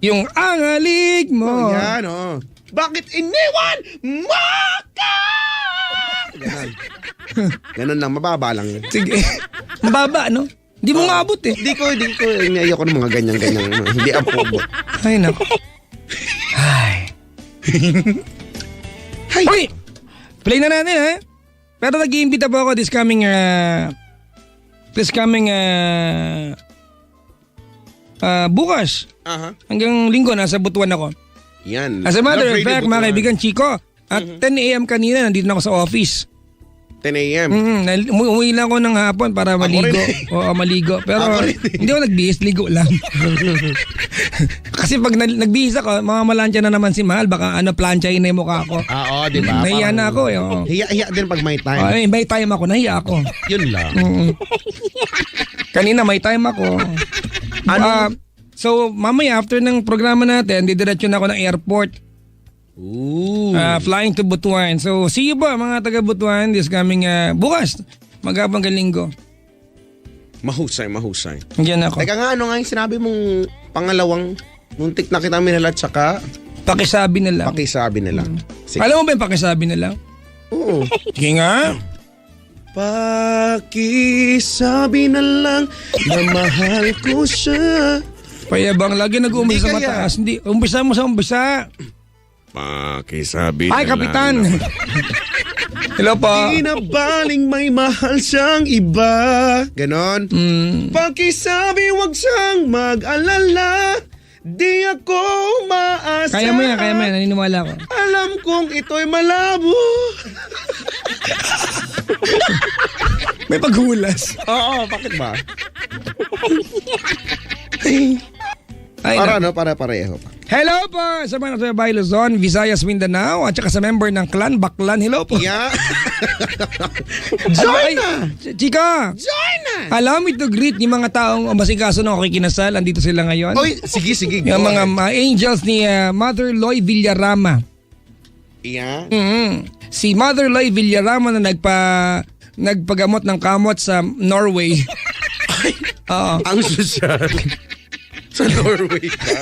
yung angalig mo. Ayan, Bakit iniwan mo ka? Ganon. Ganon lang, mababa lang yun. Sige. Mababa, no? Hindi mo maabot eh. Hindi ko, ayoko ng mga ganyan-ganyan. Hindi apobot. Ay, naku. Ay. Hay! Uy! Play na natin, ha? Pero nag-iimbita po ako this coming bukas. Aha. Hanggang linggo, nasa Butuan ako. Yan. As a matter of Love Radio fact, mga Butuan. kaibigan, Chico, at 10 a.m. kanina, nandito na ako sa office. 10 a.m. Umuwi lang ako ng hapon para maligo. rin. Oo, maligo. Pero Ako rin. hindi ako nagbihis, ligo lang. Kasi pag nagbihis ako, mga malansya na naman si Mahal, baka planchahin na yung mukha ko. Oo, di ba? Nahiya na ako eh. Oo. Hiya din pag may time. Ay, may time ako, nahiya ako. Yun lang. Kanina may time ako. So, mamaya after ng programa natin, didiretso na ako ng airport. Ooh. Flying to Butuan. So, see you ba mga taga Butuan this coming bukas, magabang linggo. Mahusay. Diyan ako. Teka nga, ano nga yung sinabi mong pangalawang muntik na kita minalat saka Pakisabi na lang. pakisabi na lang. Sige. Alam mo ba yung pakisabi na lang? Oo. Sige nga. Pakisabi na lang na mahal ko siya. Payabang lagi nag-uumpisa sa Hindi kaya. mataas. Hindi, umpisa mo sa umpisa. Pakisabi Ay, kapitan. Hello po. Di na baling may mahal siyang iba. Ganon. Pakisabi wag siyang mag-alala. Di ako maasa. Kaya mo yan, naniniwala ko. Alam kong ito'y malabo. May paghulas. Oo, bakit ba? Ay, Para pareho pa. hello po sa mga nasa Luzon, Visayas, Mindanao, at saka sa member ng clan Baklan. Hello po. Yeah. Join na! Chika! Join na! Allow me to greet yung mga taong masikaso na kikinasal. Andito sila ngayon. Oy, sige. Yung go mga ahead. angels ni Mother Loy Villarama. Yeah. Si Mother Loy Villarama na nagpagamot ng kamot sa Norway. Oo. Ang sosyal. Sa Norway ka?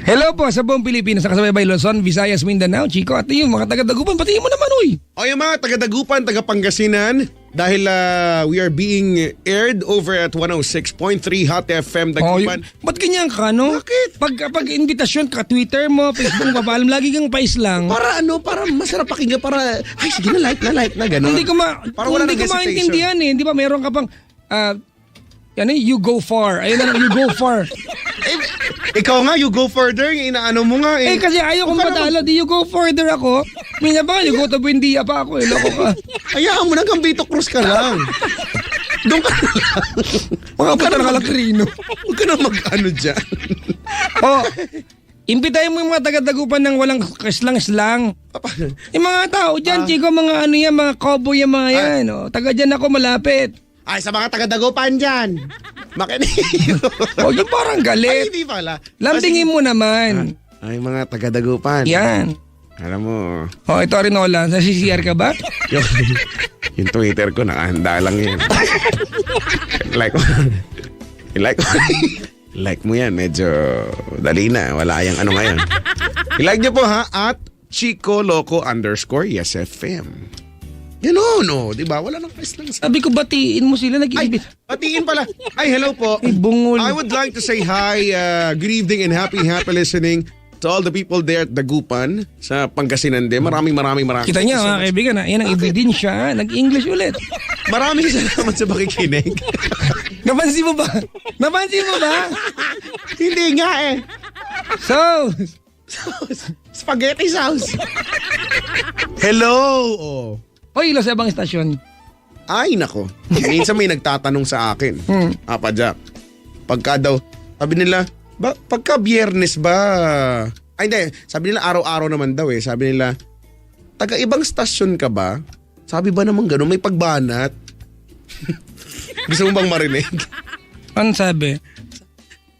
Hello po sa buong Pilipinas, sa kasabay Luzon, Visayas, Mindanao, Chico. At yung mga taga-Dagupan, patiin mo naman, uy. O yung mga taga-Dagupan, taga-Pangasinan, dahil we are being aired over at 106.3 Hot FM Dagupan. Ba't ganyan ka, no? Bakit? Pag invitasyon ka, Twitter mo, Facebook mo, papaalam, lagi kang pais lang. Para para masarap pakinggan, para, ay sige na, like na, gano'n. Hindi ko wala hindi nang ko hesitation. maintindihan eh. Di ba, meron ka pang, you go far. Ayun na lang, you go far. Ikaw nga, you go further, yung inaano mo nga eh. Kasi ayaw kong matalo, di you go further ako. Minsan pa, you go to Buendia pa ako, loko ka. Hayaan mo na, Gambito Cruz ka lang. Doon ka na lang. Mga puta na kalakrino. Huwag ka na mag-ano dyan. Impitahin mo yung mga taga-Dagupan ng walang kaslang-slang. Yung mga tao dyan, Chico, mga ano yan, mga cowboy yung mga yan. Taga dyan ako malapit. Ay, sa mga taga-Dagupan dyan. Makinig. Yung parang Ay, galit. hindi pala. Lambingin mo naman. Ay, mga taga-Dagupan. Yan. Alam mo, Ito rin Nola. Sa CCR ka ba? yung Twitter ko, nakahanda lang yan. Like mo yan, medyo dali na. Wala yung ano ngayon. I-like nyo po ha, at Chico Loco _ Yes FM. Yan no, di ba? Wala nang press lang. Sabi ko, batiin mo sila. Ay, Nag-ibig. patiin pala. Ay, hello po. Ay, bungol. I would like to say hi, good evening and happy listening to all the people there at Dagupan sa Pangasinan din. Maraming. Kita niya, mga kaibigan, yan ang ebidensya. Nag-English ulit. Maraming salamat sa pakikinig. Napansin mo ba? Hindi nga eh. So, Spaghetti sauce. Hello! Oh. Hoy, ilo sa ibang istasyon. Ay, nako. Minsan may nagtatanong sa akin. Apa, Jack. Pagka daw, sabi nila, pagka Biyernes ba? Ay, hindi. Sabi nila araw-araw naman daw eh. Sabi nila, taga-ibang stasyon ka ba? Sabi ba naman gano'n, may pagbanat? Gusto mo bang marinig? Ano sabi?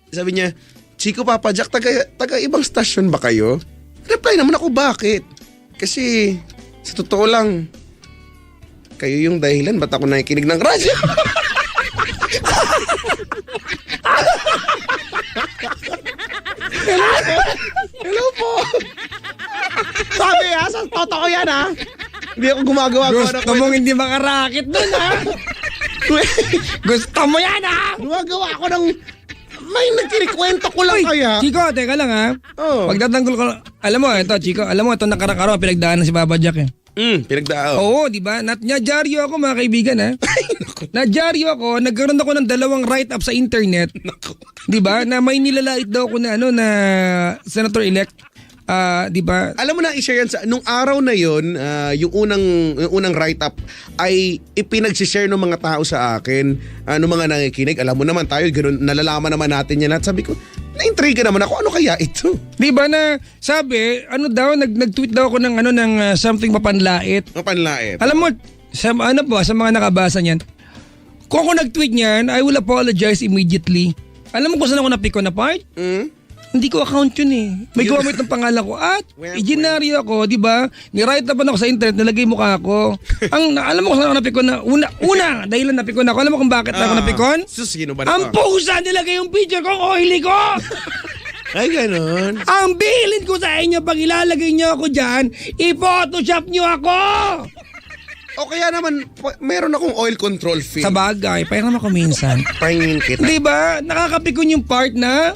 Sabi niya, Chico, Papa Jack, taga-ibang stasyon ba kayo? Reply naman ako, bakit? Kasi, sa totoo lang, kayo yung dahilan, ba't ako nakikinig ng radyo? Hello po. Sabi sa totoo yan Hindi ako gumagawa Gusto mong hindi makarakit dun, Gusto mo yan, Gumagawa ako ng... May nagkinikwento ko lang kaya. Chico, teka lang, Oh. Pagtatanggol ko, alam mo, Chico, ito nakarang-araw, pinagdaanan si Papa Jack, Pinagdaaw. Oo, di ba? Nadyaryo ako, mga kaibigan, Nadyaryo ako, nagkaroon ako ng 2 write-up sa internet. Di ba? Na may nilalait daw ako na, na senator-elect. Di ba? Alam mo na, i-share yan nung araw na yon, yung unang write-up ay ipinagsishare ng mga tao sa akin, ng mga nakikinig. Alam mo naman tayo, ganun, nalalaman naman natin yan. At sabi ko, na-intrigue naman ako, ano kaya ito? Di ba na sabi, nag-tweet daw ako ng something mapanlait. Mapanlait. Alam mo, sa mga nakabasa niyan, kung ako nag-tweet niyan, I will apologize immediately. Alam mo kung saan ako napiko na part? Hindi ko account yun eh. May gumamit ng pangalan ko at iginaryo ako, di ba? Ni-write up ako sa internet, nilagay mukha ko. Alam mo kung saan ako napikon na, una, dahilan napikon ako. Alam mo kung bakit ako napikon? Sino ba Ang pusa nilagay yung picture ko, oily ko! Ay, ganun. Ang bilin ko sa inyo, pag ilalagay niyo ako dyan, i-photoshop niyo ako! O kaya naman, meron akong oil control film. Sa bagay, pahiram ako minsan. Pahingin kita. Di ba? Nakakapikon yung part na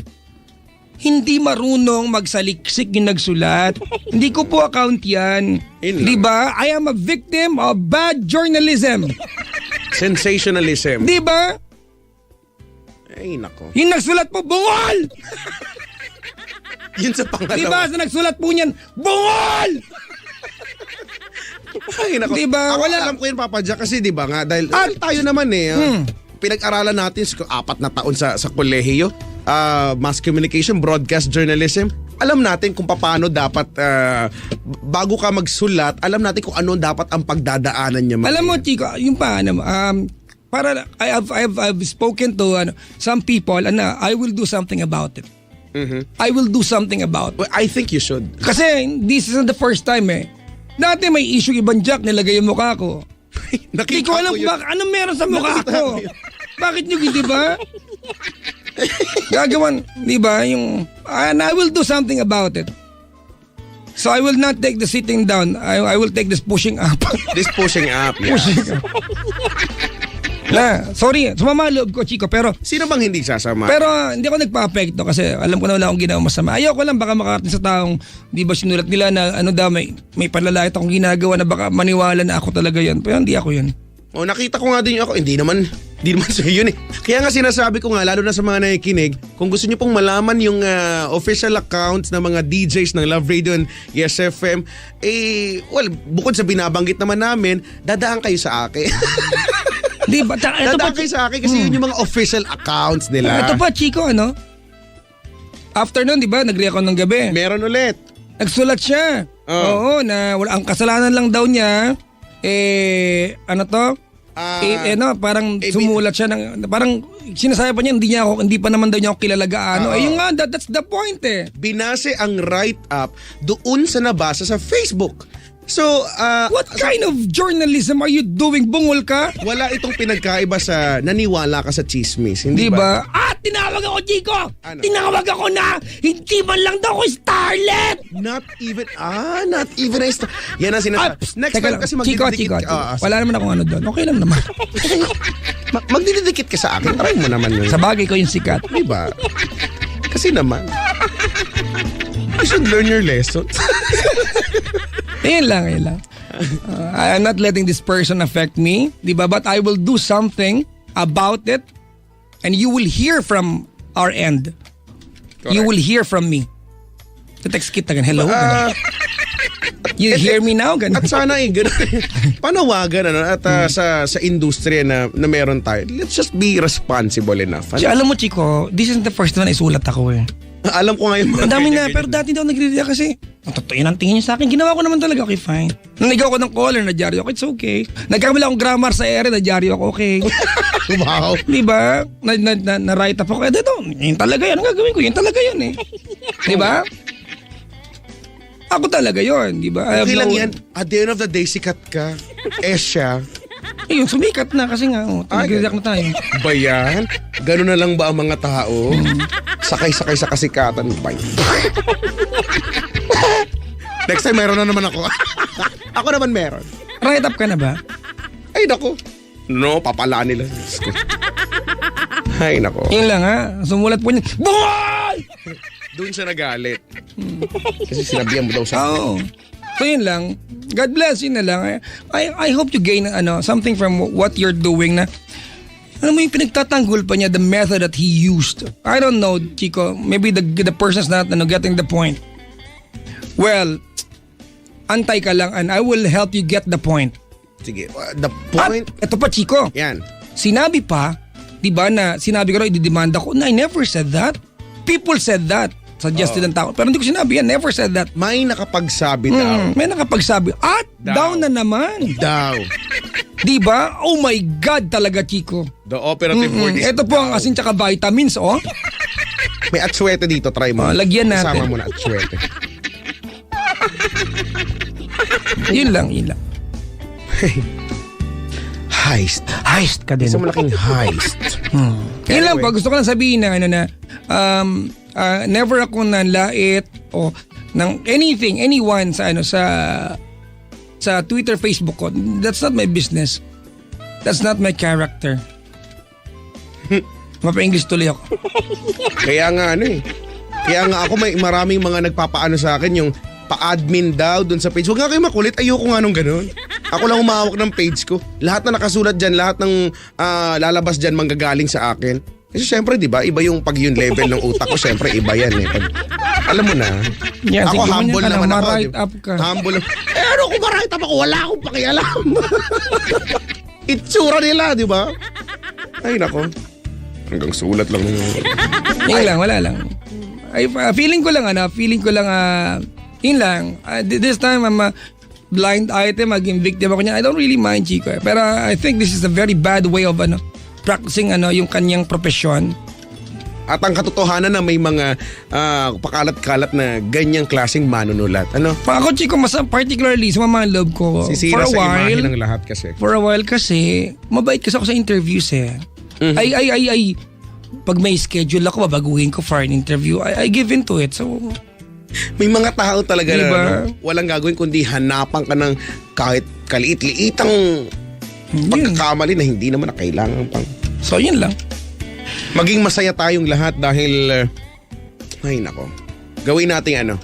hindi marunong magsaliksik yung nagsulat. Hindi ko po account yan. Di ba? I am a victim of bad journalism. Sensationalism. Di ba? Ay, nako. Yung nagsulat po, bungol! Yun sa pangalawa. Di ba? Sa nagsulat po niyan, bungol! Ay, nako. Di ba? Ako, Wala. alam ko yun, Papa Jack, kasi di ba nga, dahil tayo naman pinag-aralan natin 4 na taon sa kolehiyo. Mass communication, broadcast journalism. Alam natin kung paano dapat, bago ka magsulat, alam natin kung ano dapat ang pagdadaanan niya. Alam mo, Chico, yung paano, para I've spoken to some people and I will do something about it. I will do something about it. Well, I think you should. Kasi this isn't the first time eh. Dati may issue ibang Jack, nilagay yung mukha ko. Hindi ko alam ano meron sa mukha ko. Bakit nyo, di ba? Gagawan, di ba? And I will do something about it. So I will not take the sitting down. I will take this pushing up. This pushing up. Yeah. Pushing up. Sorry, sumama loob ko, Chico, pero Sino bang hindi sasama? hindi ako nagpa-apekto kasi alam ko na wala akong ginawa masama. Ayoko lang baka makarating sa taong, di ba sinulat nila na ano daw, may panlalait akong ginagawa na baka maniwala na ako talaga yan. Pero hindi ako yun. O nakita ko nga din ako, hindi naman sa'yo yun eh. Kaya nga sinasabi ko nga, lalo na sa mga nakikinig, kung gusto nyo pong malaman yung official accounts ng mga DJs ng Love Radio and Yes FM, bukod sa binabanggit naman namin, dadaan kayo sa akin. Di ba? Dadaan kayo sa akin kasi yun yung mga official accounts nila. Ito pa, Chico, ano? After nun, di ba, nag-react ako ng gabi. Meron ulit. Nagsulat siya. Oo, na ang kasalanan lang daw niya, parang sumulat siya ng, parang sinasabi pa niya, hindi pa naman daw niya ako kilala gaano. Yung nga, that's the point eh. Binase ang write-up doon sa nabasa sa Facebook. So, what kind of journalism are you doing? Bungol ka? wala itong pinagkaiba sa naniwala ka sa chismis, hindi Di ba? ba? Tinawag ako, Chico! Ano? Tinawag ako na hindi man lang daw ako starlet! Not even a Yan ang sinasabi. Next Teka time lang, kasi Chico. magdidikit ka. Wala naman akong ano doon. Okay lang naman. Magdidikit ka sa akin. Try mo naman yun. Sa bagay ko yung sikat. Di ba? Kasi naman, you should learn your lesson. Yun lang. I'm not letting this person affect me. Di ba? But I will do something about it. And you will hear from our end. Correct. You will hear from me. Text kita gan. Hello. Ganun. You hear me now? Ganun. At sana ganun. Panawagan at sa industriya na meron tayo. Let's just be responsible enough. Alam mo, Chico, this isn't the first one na isulat ako eh. Alam ko nga yung mga Ang dami na, ganyan. pero dati daw nagre-react kasi ang totoo yun ang tingin niya sa akin. Ginawa ko naman talaga, okay, fine. Nanigaw ko ng caller, nadyaryo ako, it's okay. Nagkamali akong grammar sa ere, nadyaryo ako, okay. Wow. Di ba? Na-write up ako, dito, yun talaga yun, ang gagawin ko, yun talaga yun eh. Di ba? Ako talaga yun, di ba? Okay lang yan. At the end of the day, sikat ka. Siya. Yun, sumikat na kasi nga, nagre-react na tayo. Ba yan? Ganun na lang ba ang mga tao? Sakay-sakay sa kasikatan. Bye. Next time, meron na naman ako. Ako naman meron. Write up ka na ba? Ay, nako. No, papala nila. Diyos ko. Ay, nako. Yun lang ha, sumulat po niya, Boy! Doon siya nagalit. Kasi sinabihan mo daw sa Oo. So yun lang. God bless, yun na lang. I hope you gain something from what you're doing na alam mo yung pinagtatanggol pa niya, the method that he used. I don't know, Chico. Maybe the person's not getting the point. Well, antay ka lang and I will help you get the point. Sige, the point. At ito pa, Chico. Yan. Sinabi pa, di ba na sinabi ko raw, ididemanda ko. No, I never said that. People said that. Suggested ang tao. Pero hindi ko sinabi yan. Never said that. May nakapagsabi daw. May nakapagsabi. At down na naman. Daw. Di ba? Oh my God talaga, Chico. The operative word is Ito po ang asin tsaka vitamins, oh. May atswete dito, try mo. Lagyan natin. Isama mo na atswete. Yun lang. Heist. Heist ka din. Isang malaking heist. Yun lang pa. Gusto ko lang sabihin na never ako nanlait o ng anyone sa Twitter, Facebook ko. That's not my business. That's not my character. Mapa-English tuloy ako. Kaya nga Kaya nga ako maraming mga nagpapaano sa akin yung pa-admin daw dun sa page. Huwag nga kayo makulit. Ayoko nga nung ganun. Ako lang umahawak ng page ko. Lahat na nakasulat dyan, lahat ng lalabas dyan manggagaling sa akin. Kasi syempre, di ba, iba yung pag yung level ng utak ko. Syempre, iba yan eh. Alam mo na. Yeah, ako sige, humble naman ako. Ma-write up ka. Humble. Ano kung ma-write up ako? Wala akong pakialam. Itsura nila, di ba? Ay, nako. Hanggang sulat lang. Yun lang, wala lang. Feeling ko lang, yun lang. This time, I'm a blind item, maging victim ako niya. I don't really mind, Chico. Pero I think this is a very bad way of practicing yung kanyang profesyon. At ang katotohanan na may mga pakalat-kalat na ganyang klaseng manunulat. Ano? Ako, Chico, mas particularly sa mga love ko. Sisira sa imahe ng lahat kasi. For a while kasi, mabait kasi ako sa interviews eh. Ay. Pag may schedule ako, babaguhin ko for an interview. I give into it. So, May mga tao talaga Diba? na walang gagawin kundi hanapan ka ng kahit kaliit-liitang pagkakamali na hindi naman na kailangan pang. so yun lang. Maging masaya tayong lahat dahil, ay nako, gawin natin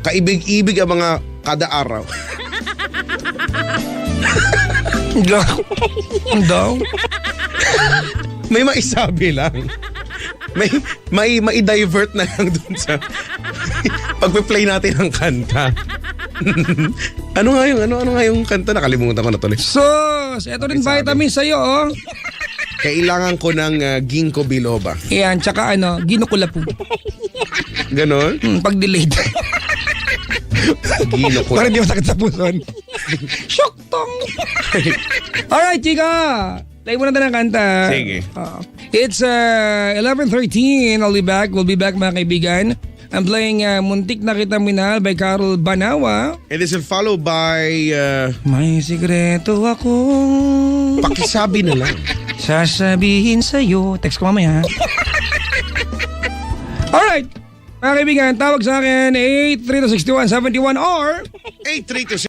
kaibig-ibig ang mga kada araw. Ang daw. May maisabi lang. May divert na lang dun sa pagpe-play natin ng kanta. ano nga yung kanta? Nakalimutan ko na tuloy. Sos, eto rin vitamin sa'yo, oh. Kailangan ko ng ginkgo biloba. Yan, tsaka ginukulapu. Ganon? Pag-delayed. Ginukulapu. Para di masakit sa puson. Shock tong. Alright, chika. Play mo natin ang kanta. Sige. It's 11:13. I'll be back. We'll be back, mga kaibigan. I'm playing Muntik na Kita Minahal by Carol Banawa. And this is followed by May sikreto akong pakisabi na lang. sasabihin sa'yo. Text ko mamaya. Alright. Mga kaibigan, tawag sa akin 8326171 or 832